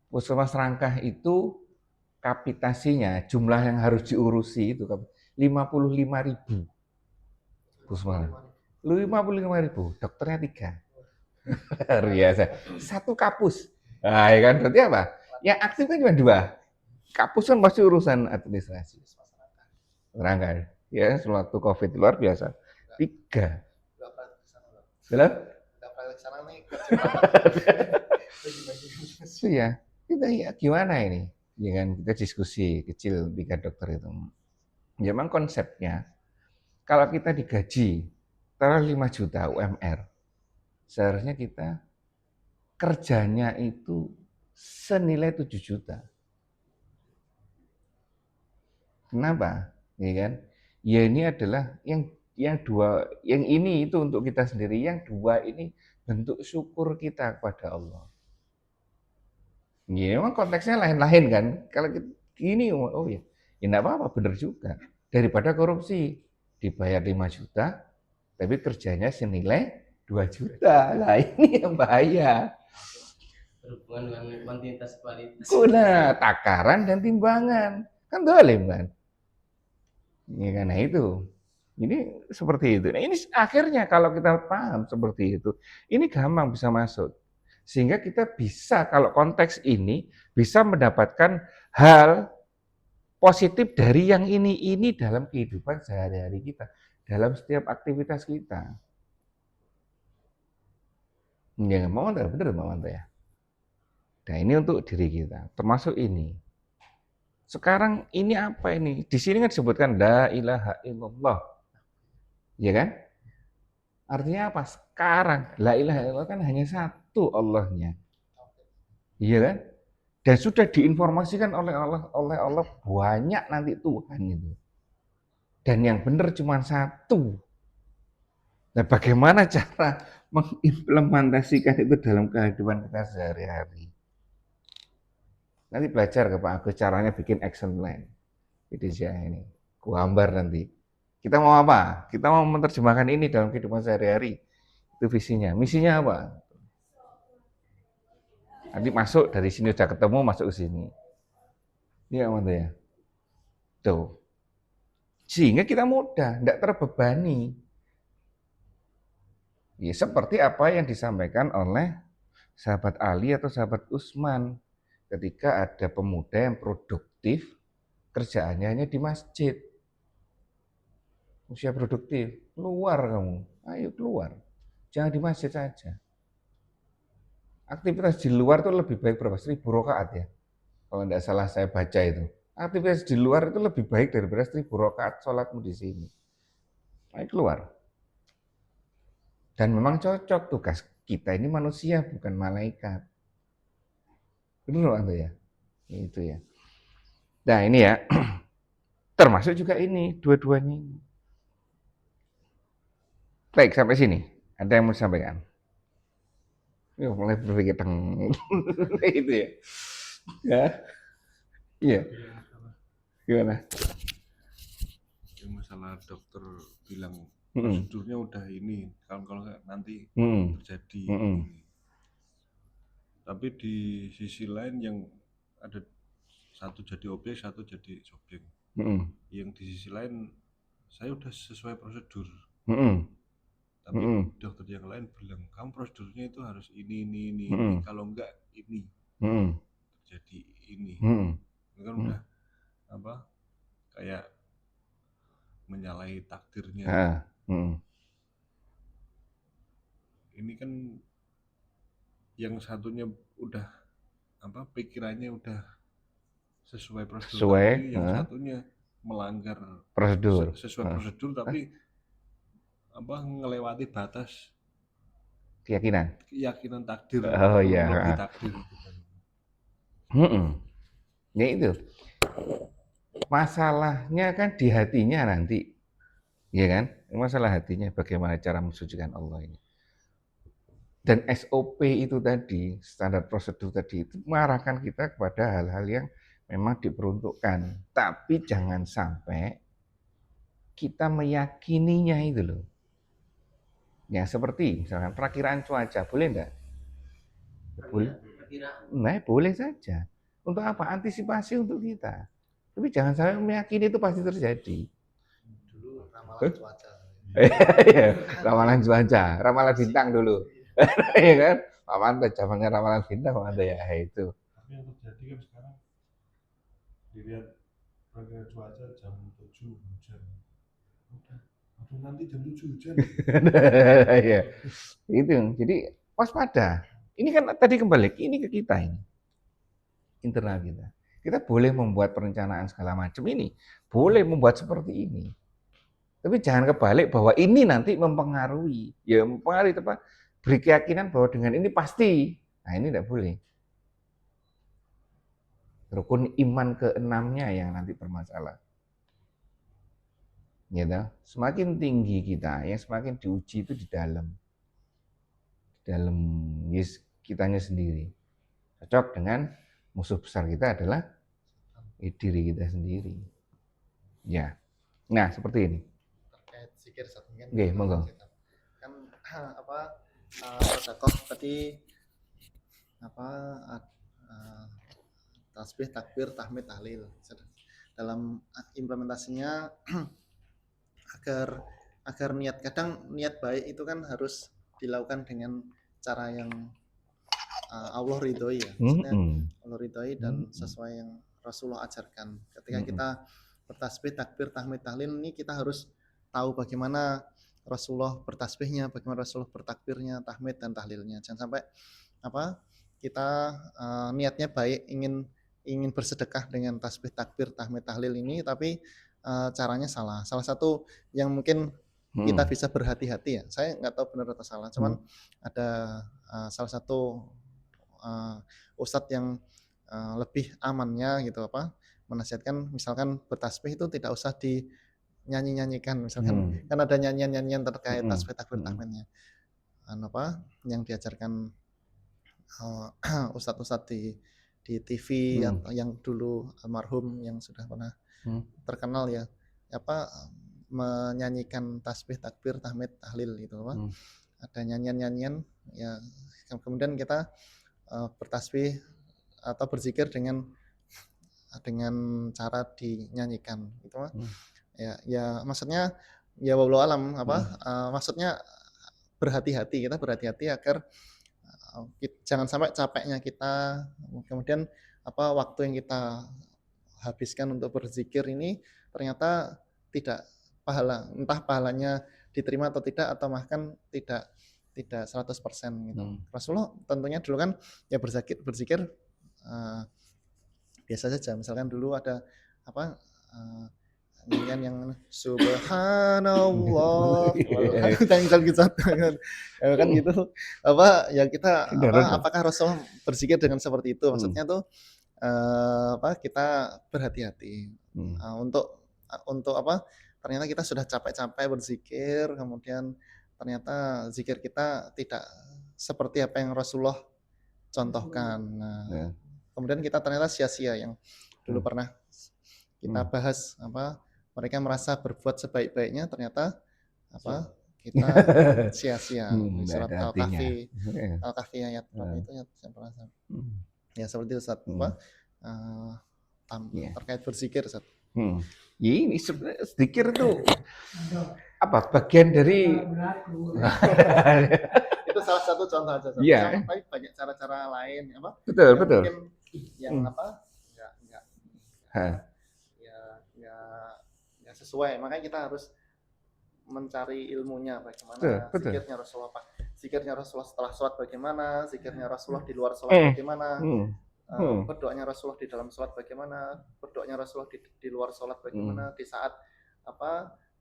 puskesmas Rangkah itu kapitasinya jumlah yang harus diurusi itu 55.000 puskesmas. 55.000, dokternya 3. Luar biasa. Satu kapus. Nah, ya kan berarti apa? Yang aktif kan cuma 2. Kapus kan pasti urusan administrasi. Rangka. Ya, sewaktu Covid luar biasa. 3. Belum? Itu ya. Kita ya gimana ini? Ya kan kita diskusi kecil 3 dokter itu. Ya, memang konsepnya kalau kita digaji taruh 5 juta UMR, seharusnya kita kerjanya itu senilai 7 juta. Kenapa? Ya kan? Ya ini adalah yang 2, yang ini itu untuk kita sendiri, yang 2 ini bentuk syukur kita kepada Allah. Ya memang konteksnya lain-lain kan. Kalau gini, oh ya, ya enggak apa-apa, benar juga. Daripada korupsi, dibayar 5 juta, tapi kerjanya senilai 2 juta. Nah ini yang bahaya. Berhubungan dengan kuantitas kualitas. Nah, takaran dan timbangan. Kan dolim kan? Ya karena itu. Ini seperti itu. Nah ini akhirnya kalau kita paham seperti itu, ini gampang bisa masuk. Sehingga kita bisa, kalau konteks ini, bisa mendapatkan hal positif dari yang ini dalam kehidupan sehari-hari kita. Dalam setiap aktivitas kita. Ya, Pak Manto, bener Pak Manto ya. Nah, ini untuk diri kita, termasuk ini. Sekarang ini apa ini? Di sini kan disebutkan la ilaha illallah. Ya kan? Artinya apa? Sekarang la ilaha illallah kan hanya satu Allahnya. Iya kan? Dan sudah diinformasikan oleh Allah banyak nanti Tuhan itu. Dan yang benar cuma satu. Nah, bagaimana cara mengimplementasikan itu dalam kehidupan kita sehari-hari? Nanti belajar ke Pak Agus caranya bikin action plan. Jadi ini, gambar nanti. Kita mau apa? Kita mau menerjemahkan ini dalam kehidupan sehari-hari. Itu visinya. Misinya apa? Nanti masuk dari sini udah ketemu, masuk ke sini. Iya, Manto ya. Tuh. Sehingga kita mudah, tidak terbebani. Ya, seperti apa yang disampaikan oleh sahabat Ali atau sahabat Utsman ketika ada pemuda yang produktif, kerjaannya hanya di masjid. Usia produktif, keluar kamu, ayo keluar. Jangan di masjid saja. Aktivitas di luar itu lebih baik berapa? 1000 rakaat ya. Kalau tidak salah saya baca itu. Aktivitas di luar itu lebih baik daripada 1000 rakaat sholatmu di sini. Ayo keluar. Dan memang cocok tugas kita ini manusia bukan malaikat. Benar Anda ya? Itu ya. Nah ini ya, termasuk juga ini, dua-duanya ini. Baik, sampai sini. Ada yang mau disampaikan? Yuk, mulai berpikir itu ya. Ya, iya. Gimana? Yang masalah dokter bilang prosedurnya udah ini, kalau nggak nanti terjadi ini. Tapi di sisi lain yang ada satu jadi objek, satu jadi subjek. Yang di sisi lain saya udah sesuai prosedur. Tapi dokter yang lain bilang kamu prosedurnya itu harus ini. Kalau enggak ini terjadi ini. Itu kan udah apa? Kayak menyalahi takdirnya. Ini kan yang satunya udah apa pikirannya udah sesuai prosedur, tapi yang satunya melanggar prosedur sesuai prosedur tapi apa ngelewati batas keyakinan takdir. Oh iya. Takdir. Ya itu. Masalahnya kan di hatinya nanti. Ya kan? Masalah hatinya bagaimana cara mensucikan Allah ini. Dan SOP itu tadi, standar prosedur tadi itu mengarahkan kita kepada hal-hal yang memang diperuntukkan. Tapi jangan sampai kita meyakininya itu loh. Ya seperti misalkan perakiraan cuaca, boleh enggak? Boleh. Nah, boleh saja. Untuk apa? Antisipasi untuk kita. Tapi jangan sampai meyakini itu pasti terjadi. Dulu ramalan cuaca. Ramalan cuaca, ramalan bintang dulu. Iya kan? Pak Manto zamannya ramalan bintang Pak Manto ya itu. Tapi yang terjadi kan sekarang dilihat perkiraan cuaca jam 7 hujan. Udah nanti jam 7 hujan. Iya. Itu. Jadi waspada. Ini kan tadi kembali ini ke kita ini. Internal kita. Kita boleh membuat perencanaan segala macam ini. Boleh membuat seperti ini. Tapi jangan kebalik bahwa ini nanti mempengaruhi. Ya mempengaruhi apa? Beri keyakinan bahwa dengan ini pasti. Nah ini tidak boleh. Rukun iman ke-6-nya yang nanti bermasalah. Gitu. Semakin tinggi kita, yang semakin diuji itu di dalam kitanya sendiri. Cocok dengan musuh besar kita adalah diri kita sendiri. Ya. Nah, seperti ini. Terkait zikir satunya. Oke, monggo. Kan apa sedekah tadi apa tasbih, takbir, tahmid, tahlil. Dalam implementasinya agar niat baik itu kan harus dilakukan dengan cara yang Allah ridhoi ya. Maksudnya Allah ridhoi dan sesuai yang Rasulullah ajarkan. Ketika kita bertasbih, takbir, tahmid, tahlil ini kita harus tahu bagaimana Rasulullah bertasbihnya, bagaimana Rasulullah bertakbirnya, tahmid dan tahlilnya. Jangan sampai kita niatnya baik, ingin bersedekah dengan tasbih, takbir, tahmid, tahlil ini, tapi caranya salah. Salah satu yang mungkin kita bisa berhati-hati ya. Saya nggak tahu benar atau salah, cuman ada salah satu ustadz yang lebih amannya gitu menasihatkan, misalkan bertasbih itu tidak usah dinyanyikan, misalkan kan ada nyanyian terkait tasbih, takbir, tahmidnya. Yang diajarkan ustadz-ustadz di TV yang dulu almarhum yang sudah pernah terkenal ya, menyanyikan tasbih, takbir, tahmid, tahlil gitu ada nyanyian ya, kemudian kita bertasbih atau berzikir dengan cara dinyanyikan gitu ya maksudnya ya wallahu alam maksudnya kita berhati-hati agar jangan sampai capeknya kita, kemudian waktu yang kita habiskan untuk berzikir ini ternyata tidak entah pahalanya diterima atau tidak, atau bahkan tidak 100% gitu. Rasulullah tentunya dulu kan ya berzikir biasa saja. Misalkan dulu ada nyanyian yang subhanallah kan gitu ya kita apakah Rasul berzikir dengan seperti itu, maksudnya tuh kita berhati-hati untuk ternyata kita sudah capek-capek berzikir, kemudian ternyata zikir kita tidak seperti apa yang Rasulullah contohkan. Kemudian kita ternyata sia-sia yang dulu pernah kita bahas mereka merasa berbuat sebaik-baiknya, ternyata kita sia-sia. Di surat Al-Kahfi ayat berapa itu ya, saya pernah ya seperti itu Ustaz. Terkait berzikir Ustaz. Ini sebenarnya zikir itu bagian dari itu salah satu contoh aja. Iya. Tapi banyak cara-cara lain Betul. Mungkin yang nggak sesuai, makanya kita harus mencari ilmunya bagaimana zikirnya Rasulullah, zikirnya Rasulullah setelah sholat bagaimana, zikirnya Rasulullah di luar sholat bagaimana, berdoanya Rasulullah di dalam sholat bagaimana, berdoanya Rasulullah di luar sholat bagaimana, di saat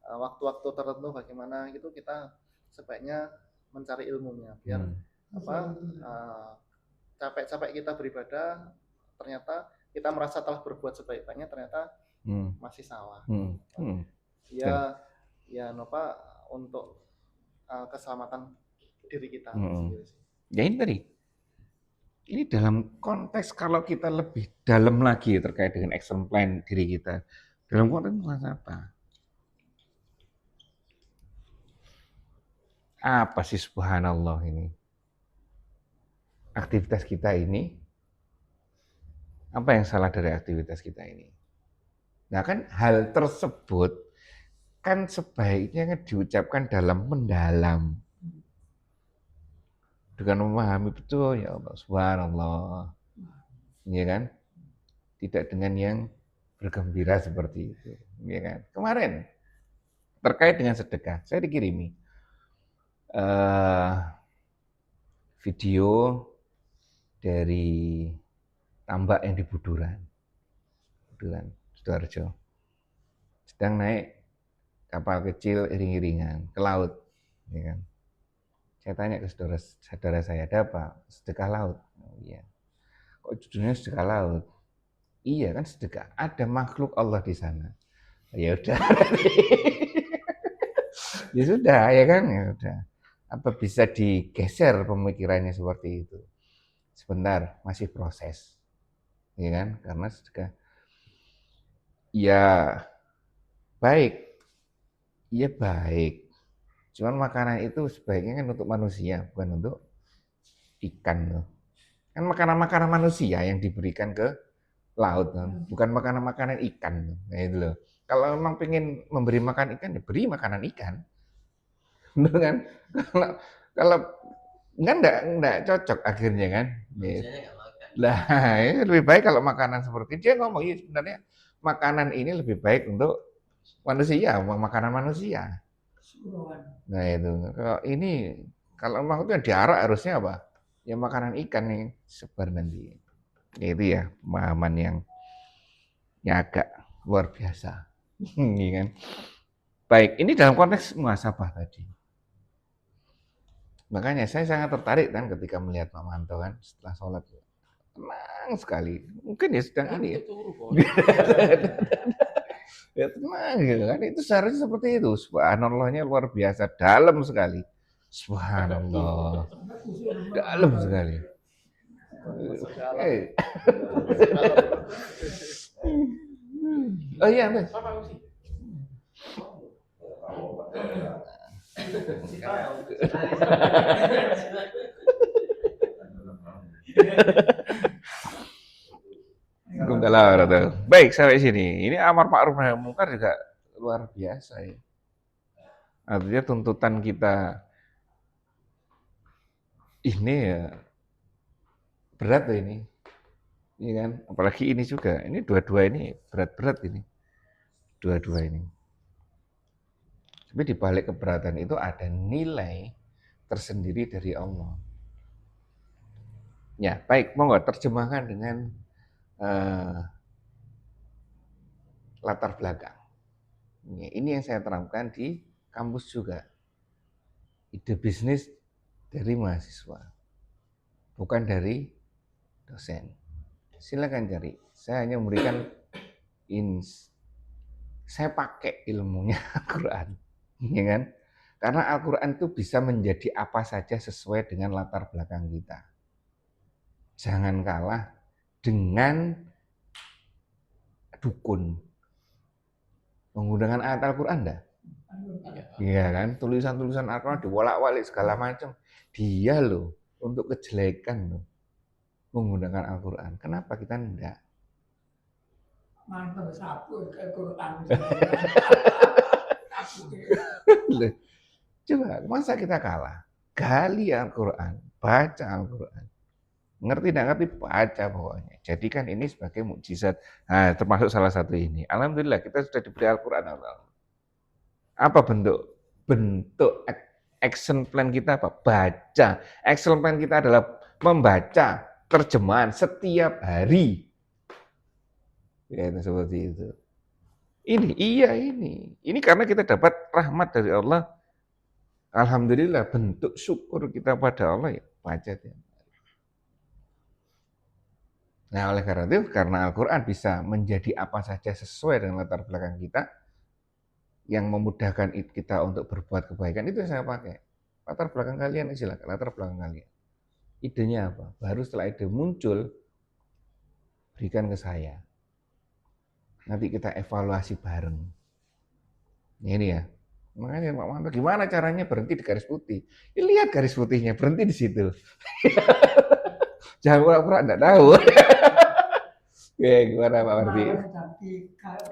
waktu-waktu tertentu bagaimana, gitu kita sebaiknya mencari ilmunya biar capek-capek kita beribadah, ternyata kita merasa telah berbuat sebaik-baiknya, ternyata masih salah. Ya untuk keselamatan diri kita. Ya ini tadi. Ini dalam konteks kalau kita lebih dalam lagi terkait dengan action plan diri kita. Dalam konteks apa? Apa sih subhanallah ini? Aktivitas kita ini, apa yang salah dari aktivitas kita ini? Nah kan hal tersebut kan sebaiknya diucapkan dalam mendalam. Dengan memahami betul, ya Allah, subhanallah. Ya kan? Tidak dengan yang bergembira seperti itu. Ya kan? Kemarin, terkait dengan sedekah, saya dikirimi video dari tambak yang di Buduran, Sidoarjo. Sedang naik kapal kecil iring-iringan ke laut, ya kan? Saya tanya ke saudara saya, ada apa? Sedekah laut. Oh, iya. Kok judulnya sedekah laut? Iya kan sedekah. Ada makhluk Allah di sana. Ya udah. Ya sudah, ya kan? Ya udah. Apa bisa digeser pemikirannya seperti itu? Sebentar, masih proses. Ya kan? Karena sedekah. Ya baik. Ya baik. Cuman makanan itu sebaiknya kan untuk manusia, bukan untuk ikan loh. Kan makanan-makanan manusia yang diberikan ke laut, bukan makanan-makanan ikan. Nah itu loh. Kalau memang pengen memberi makan ikan, ya beri makanan ikan. Benar kan? Kalau enggak cocok akhirnya kan. Lah, ini lebih baik kalau makanan seperti dia ngomong, ya sebenarnya makanan ini lebih baik untuk manusia, makanan manusia. Suruhan. Nah itu, kalau ini kalau memang itu yang diarak harusnya apa? Ya makanan ikan yang sebar nanti. Itu ya pemahaman yang agak luar biasa. Ini kan. Baik, ini dalam konteks muhasabah tadi. Makanya saya sangat tertarik kan ketika melihat Pak Manto kan setelah sholat. Tenang sekali. Mungkin ya sedang ini ya. Ya tenang gitu kan. Itu seharusnya seperti itu. Subhanallahnya luar biasa. Dalam sekali. Subhanallah. Dalam sekali. Eh. Oh iya, Mas. Baik, sampai sini. Ini amar ma'ruf nahi munkar juga luar biasa ya. Artinya tuntutan kita ini ya berat loh ini. Iya kan? Apalagi ini juga. Ini dua-dua ini berat-berat ini. Dua-dua ini. Tapi di balik keberatan itu ada nilai tersendiri dari Allah. Ya, baik, monggo terjemahkan dengan latar belakang. Ini yang saya terangkan di kampus juga. Ide bisnis dari mahasiswa, bukan dari dosen. Silakan cari. Saya hanya memberikan saya pakai ilmunya Al-Quran, ya kan? Karena Al-Quran itu bisa menjadi apa saja sesuai dengan latar belakang kita. Jangan kalah dengan dukun. Menggunakan ayat Al-Quran enggak? Iya kan? Tulisan-tulisan Al-Quran diwolak-walik segala macam. Dia loh untuk kejelekan loh menggunakan Al-Quran. Kenapa kita enggak? Mantap sapu ke Quran. Coba, masa kita kalah? Gali Al-Quran, baca Al-Quran. Ngerti tidak ngerti, baca pokoknya. Jadikan ini sebagai mukjizat. Nah, termasuk salah satu ini. Alhamdulillah kita sudah diberi Al-Quran. Apa bentuk action plan kita apa? Baca. Action plan kita adalah membaca terjemahan setiap hari. Ya, seperti itu. Ini karena kita dapat rahmat dari Allah. Alhamdulillah, bentuk syukur kita pada Allah ya baca tiap hari. Nah, oleh karena itu, karena Al-Quran bisa menjadi apa saja sesuai dengan latar belakang kita, yang memudahkan kita untuk berbuat kebaikan, itu yang saya pakai. Latar belakang kalian, silakan, latar belakang kalian. Idenya apa? Baru setelah ide muncul, berikan ke saya. Nanti kita evaluasi bareng. Ini ya. Makanya Pak Manto, gimana caranya berhenti di garis putih? Ya, lihat garis putihnya, berhenti di situ. Jangan pura-pura enggak tahu. Oke, gimana Pak Marti? Tapi kalau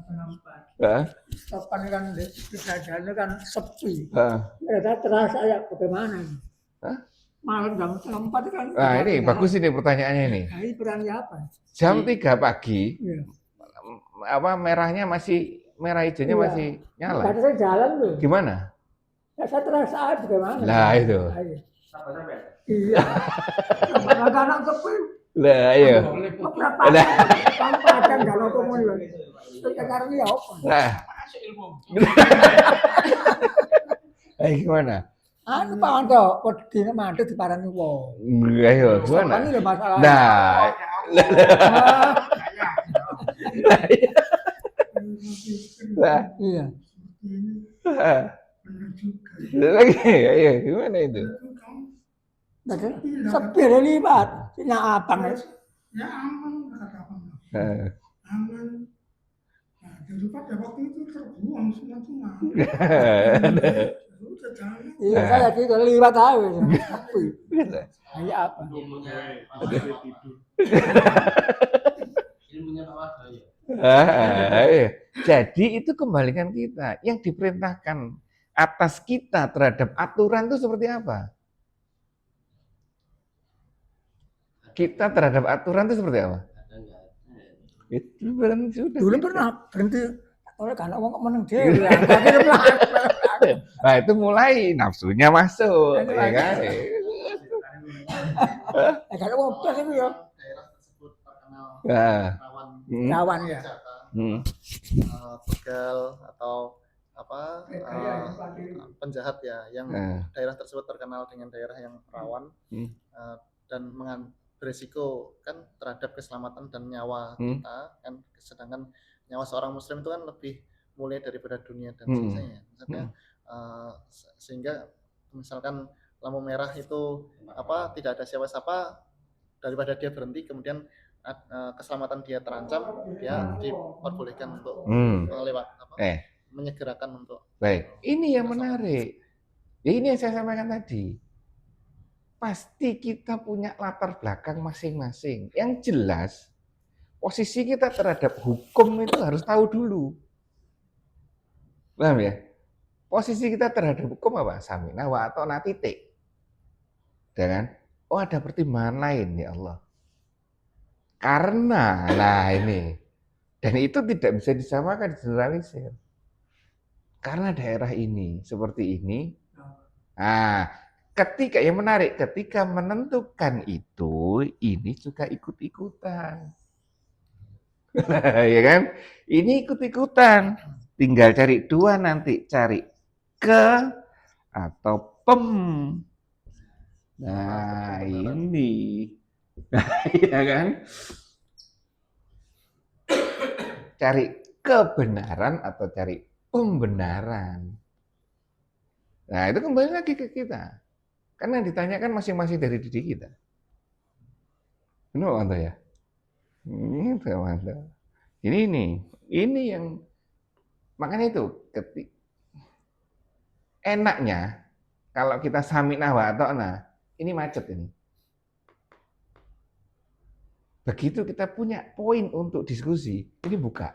penampak, Hah? stopan kan kejadiannya kan sepi. Hah? Kita terasa ya bagaimana? Hah? Malam jam 4 kan. Nah, ini bagus ini pertanyaannya ini. Nah, ini perannya apa? Jam 3 pagi, Iya. merahnya masih, merah hijaunya Iya. masih nyala. Tadi saya jalan tuh. Gimana? Ya, saya terasa bagaimana? Lah itu. Iya. Sama anak sepi. Lah iya. Beberapa Lah. tanpa ada nggak nongkrong mulai. Karena ya apa? Nah. Gimana? Anu Pak Manto, pedine mandek diparani wong. Ayo, gimana? Ini lho masalah. Nah. Lah. Iya. Lagi, ayo, gimana itu? Sepi ada libat. Sini abang ya. Ya aman kata abang. Nah. Aman. Nah, daripada waktu itu terbuang semua. Udah jalan. Iya, saya gitu libat aja. Sepi. Iya apa? Ilmunya Pak Wardo ya. Iya. Jadi itu kembalikan kita. Yang diperintahkan atas kita terhadap aturan itu seperti apa? Kita terhadap aturan itu seperti apa? Ada nggak? Itu berarti sudah. Dulu pernah berhenti oleh karena wong kok meneng dhewe. Akhire mlaku. Nah, itu mulai nafsunya masuk, Aduh, ya kan? Karena wong blas iku ya daerah tersebut terkenal Nah, rawan rawan ya. hmm, begal atau apa Kayak dipatiri. penjahat ya, yang nah, daerah tersebut terkenal dengan daerah yang rawan Hmm. dan beresiko kan terhadap keselamatan dan nyawa Hmm. kita kan, sedangkan nyawa seorang muslim itu kan lebih mulia daripada dunia dan Hmm. seterusnya. Misalnya sehingga misalkan lampu merah itu apa tidak ada siapa-siapa, daripada dia berhenti kemudian keselamatan dia terancam, dia diperbolehkan untuk lewat apa menyegerakan untuk baik. Ini yang menarik. Ya, ini yang saya sampaikan tadi. Pasti kita punya latar belakang masing-masing. Yang jelas, posisi kita terhadap hukum itu harus tahu dulu. Paham ya? Posisi kita terhadap hukum apa? Samina wa ata'na titik. Dengan, oh ada pertimbangan lain ya Allah. Karena, nah ini. Dan itu tidak bisa disamakan, generalisir. Karena daerah ini seperti ini. Nah, ketika yang menarik, ketika menentukan itu, ini juga ikut-ikutan. Ya kan? Ini ikut-ikutan. Tinggal cari dua nanti, cari ke atau pem. Nah, ini. Ya kan? Cari kebenaran atau cari pembenaran. Nah, itu kembali lagi ke kita. Karena yang ditanyakan masing-masing dari diri kita. Benar mantap ya? Ini mantap. Ini yang makanya itu enaknya kalau kita sami'na wa ata'na, ini macet ini. Begitu kita punya poin untuk diskusi, ini buka.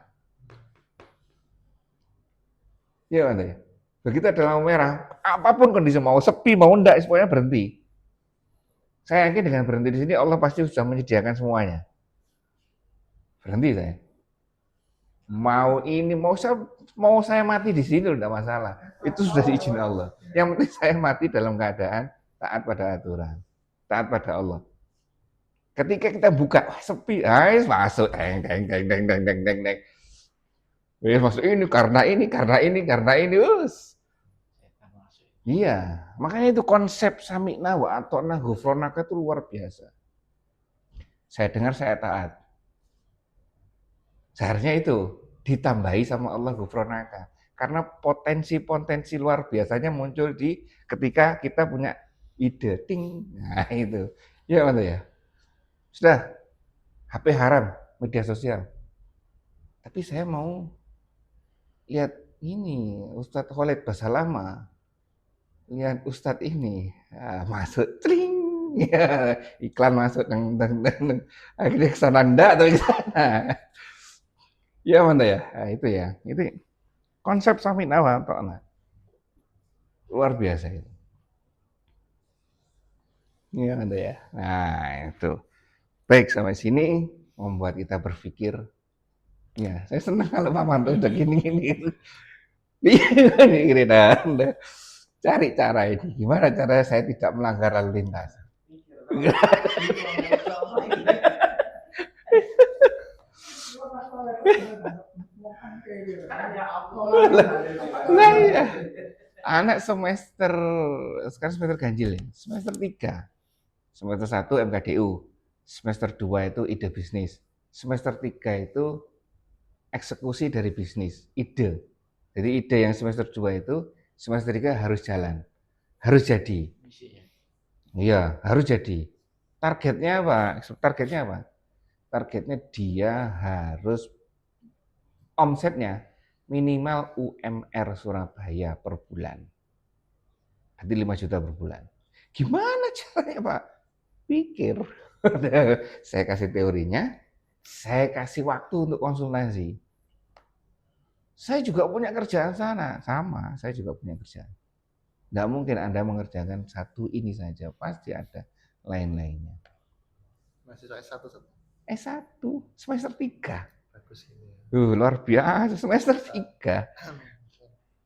Ya mantap ya? Begitu ada lampu merah, apapun kondisi, mau sepi, mau enggak, semuanya berhenti. Saya yakin dengan berhenti di sini Allah pasti sudah menyediakan semuanya. Berhenti saya. Mau saya mati di sini tidak masalah. Itu sudah diizin Allah. Yang penting saya mati dalam keadaan taat pada aturan, taat pada Allah. Ketika kita buka, wah, sepi, masuk, deng. Masuk ini karena ini, Iya, makanya itu konsep sami'na wa ata'na ghufranaka itu luar biasa. Saya dengar saya taat. Seharusnya itu ditambahi sama Allah ghufranaka. Karena potensi-potensi luar biasanya muncul di ketika kita punya ide, ting. Nah itu, ya mana ya? Sudah, HP haram, media sosial. Tapi saya mau lihat ini, Ustadz Khalid Basalamah. Lihat Ustadz ini, masuk, tring. Ya, iklan masuk, akhirnya kesana enggak atau kesana. Ya mana ya? Nah, itu ya. Itu konsep sami'na wa ata'na. Luar biasa itu. Ya mana ya? Nah, itu. Baik, sampai sini membuat kita berpikir. Ya, saya senang kalau Pak Manto udah gini-gini. Ini Anda cari cara ini. Gimana caranya saya tidak melanggar lalu lintas? Nah, ya. Anak semester sekarang semester ganjil ya, semester 3. Semester 1 MKDU, semester 2 itu ide bisnis, semester 3 itu eksekusi dari bisnis, ide. Jadi ide yang semester 2 itu semester 3 harus jalan, harus jadi. Iya, harus jadi. Targetnya apa? Targetnya dia harus omsetnya minimal UMR Surabaya per bulan. Berarti 5 juta per bulan. Gimana caranya Pak? Pikir. Saya kasih teorinya, saya kasih waktu untuk konsultasi. Saya juga punya kerjaan sana, sama, saya juga punya kerjaan. Nggak mungkin Anda mengerjakan satu ini saja, pasti ada lain-lainnya. mahasiswa S1. S1, semester 3. Bagus ini. Luar biasa semester 3.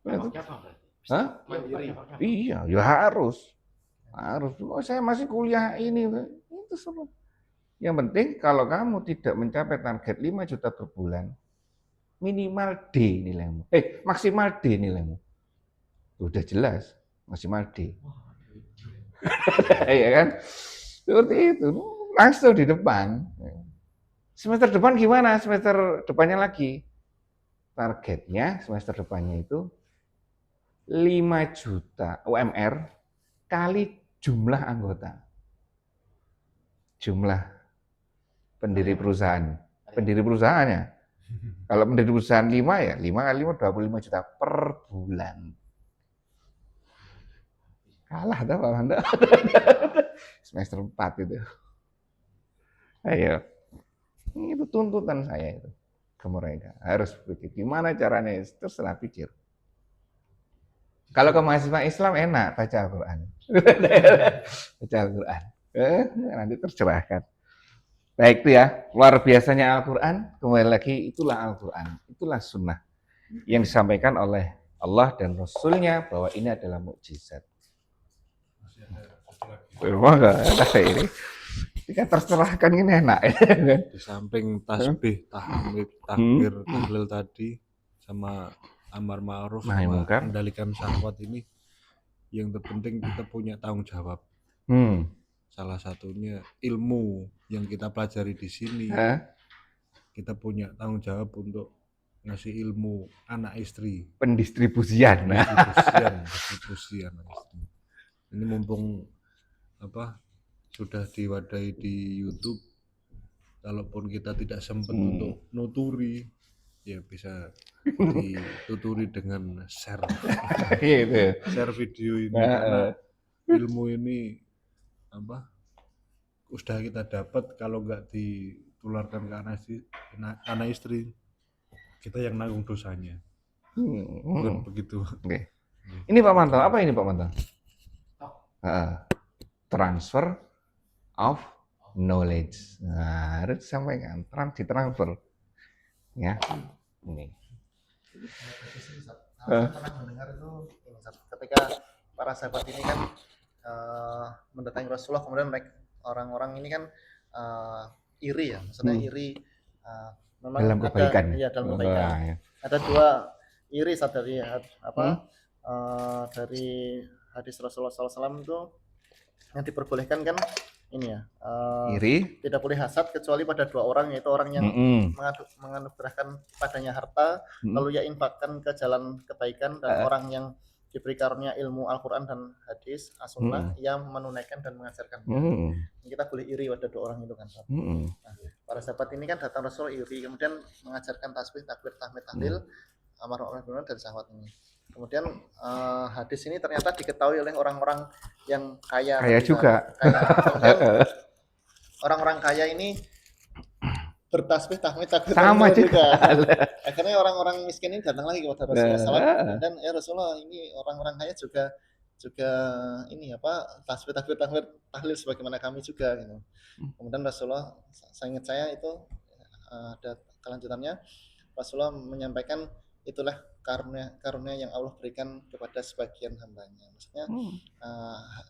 Pakai apa berarti? Hah? Mandiri. Iya, ya harus. Harus. Oh, saya masih kuliah ini. Itu semua. Yang penting kalau kamu tidak mencapai target 5 juta per bulan, minimal D nilaimu. Maksimal D nilaimu. Udah jelas, maksimal D. Iya kan? Seperti itu. Langsung di depan. Semester depan gimana? Semester depannya lagi. Targetnya semester depannya itu 5 juta UMR kali jumlah anggota. Jumlah pendiri perusahaan. Pendiri perusahaannya. Kalau pendiri perusahaan 5 ya, 5 kali 5 25 juta per bulan. Kalah dah Pak Anda. Semester 4 itu. Ayo. Itu tuntutan saya itu ke mereka. Harus begitu. Gimana caranya? Terserah pikir. Kalau ke mahasiswa Islam enak baca Al-Quran. Baca Al-Quran. Nanti tercerahkan. Baik itu ya, luar biasanya Al-Quran. Kembali lagi, itulah Al-Quran. Itulah sunnah yang disampaikan oleh Allah dan Rasulnya bahwa ini adalah mukjizat. Enggak ada ini. Jika terserahkan ini enak ya. Di samping tasbih, tahmid, takbir, tahlil tadi sama amar ma'ruf Nahi sama mungkar. kendalikan syahwat ini, yang terpenting kita punya tanggung jawab. Salah satunya ilmu yang kita pelajari di sini. Kita punya tanggung jawab untuk ngasih ilmu anak istri. Pendistribusian. Distribusi anak istri. Ini mumpung sudah diwadahi di YouTube, kalaupun kita tidak sempat untuk nuturi, ya bisa dituturi dengan share. Gitu. Share video ini karena ilmu ini sudah kita dapat, kalau nggak ditularkan ke anak istri, kita yang nanggung dosanya. Bukan begitu. Oke. Ini Pak Manto, apa ini Pak Manto? Transfer of knowledge. Nah, harus disampaikan, ditransfer. Ya, ini. Pernah mendengar itu ketika para sahabat ini kan mendatangi Rasulullah, kemudian mereka orang-orang ini kan iri ya, maksudnya iri memang Dalam kebaikan. Iya, dalam kebaikan. Ada dua iri dari dari hadis Rasulullah SAW itu yang diperbolehkan kan ini ya, Iri. tidak boleh hasad kecuali pada dua orang, yaitu orang yang menganugerahkan padanya harta lalu ia infakkan ke jalan kebaikan, dan orang yang diberi karunia ilmu Al-Quran dan hadis as-sunnah ia menunaikan dan mengajarkan. Kita boleh iri pada dua orang itu kan. Nah, para sahabat ini kan datang Rasul iri, kemudian mengajarkan tasbih, takbir, tahmid, tahlil, amar ma'ruf dan syahwat ini. Kemudian hadis ini ternyata diketahui oleh orang-orang yang kaya. Kaya juga. Orang-orang kaya ini bertasbih, tahmid, takbir sama juga. Akhirnya orang-orang miskin ini datang lagi kepada Rasulullah SAW, dan ya Rasulullah, ini orang-orang kaya juga ini tasbih, takbir, tahlil sebagaimana kami juga gitu. Kemudian Rasulullah, seingat saya itu ada kelanjutannya, Rasulullah menyampaikan itulah karunia yang Allah berikan kepada sebagian hambanya. Maksudnya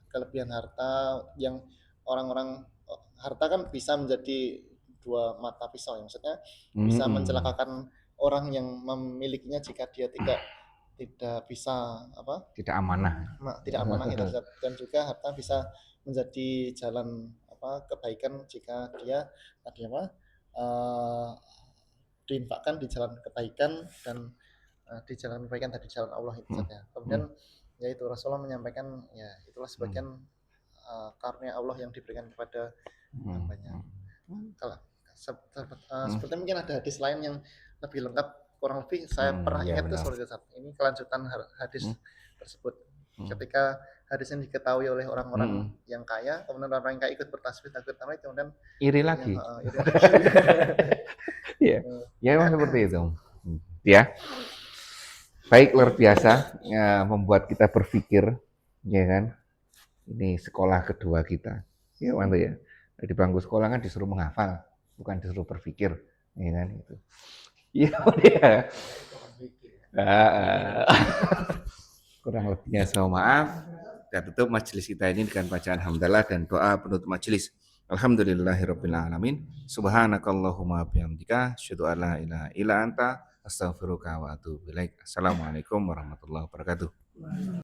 kelebihan harta yang orang-orang, harta kan bisa menjadi dua mata pisau ya, maksudnya bisa mencelakakan orang yang memilikinya jika dia tidak bisa tidak amanah gitu. Dan juga harta bisa menjadi jalan kebaikan jika dia diinfakkan di jalan kebaikan dan di jalan kebaikan tadi, jalan Allah itu saja. Kemudian yaitu Rasulullah menyampaikan ya itulah sebagian karunia Allah yang diberikan kepada hambanya. Kalau seperti mungkin ada hadis lain yang lebih lengkap, kurang lebih saya pernah ingat itu seperti itu. Ini kelanjutan hadis tersebut. Ketika hadis ini diketahui oleh orang-orang yang kaya, kemudian orang yang kaya ikut bertasbih, takbir, tahmid, kemudian iri lagi. Iya, ya memang seperti itu. Ya, baik, luar biasa, membuat kita berpikir, ya kan? Ini sekolah kedua kita, ya mantu ya. Di bangku sekolah kan disuruh menghafal, bukan disuruh berpikir, ya kan itu. Iya, dia. Kurang lebihnya saya maaf. Kita tutup majelis kita ini dengan bacaan hamdalah dan doa penutup majelis. Alhamdulillahirabbil alamin. Subhanakallahumma bihamdika asyhadu an la ilaha illa anta astaghfiruka wa atubu ilaik. Assalamualaikum warahmatullahi wabarakatuh.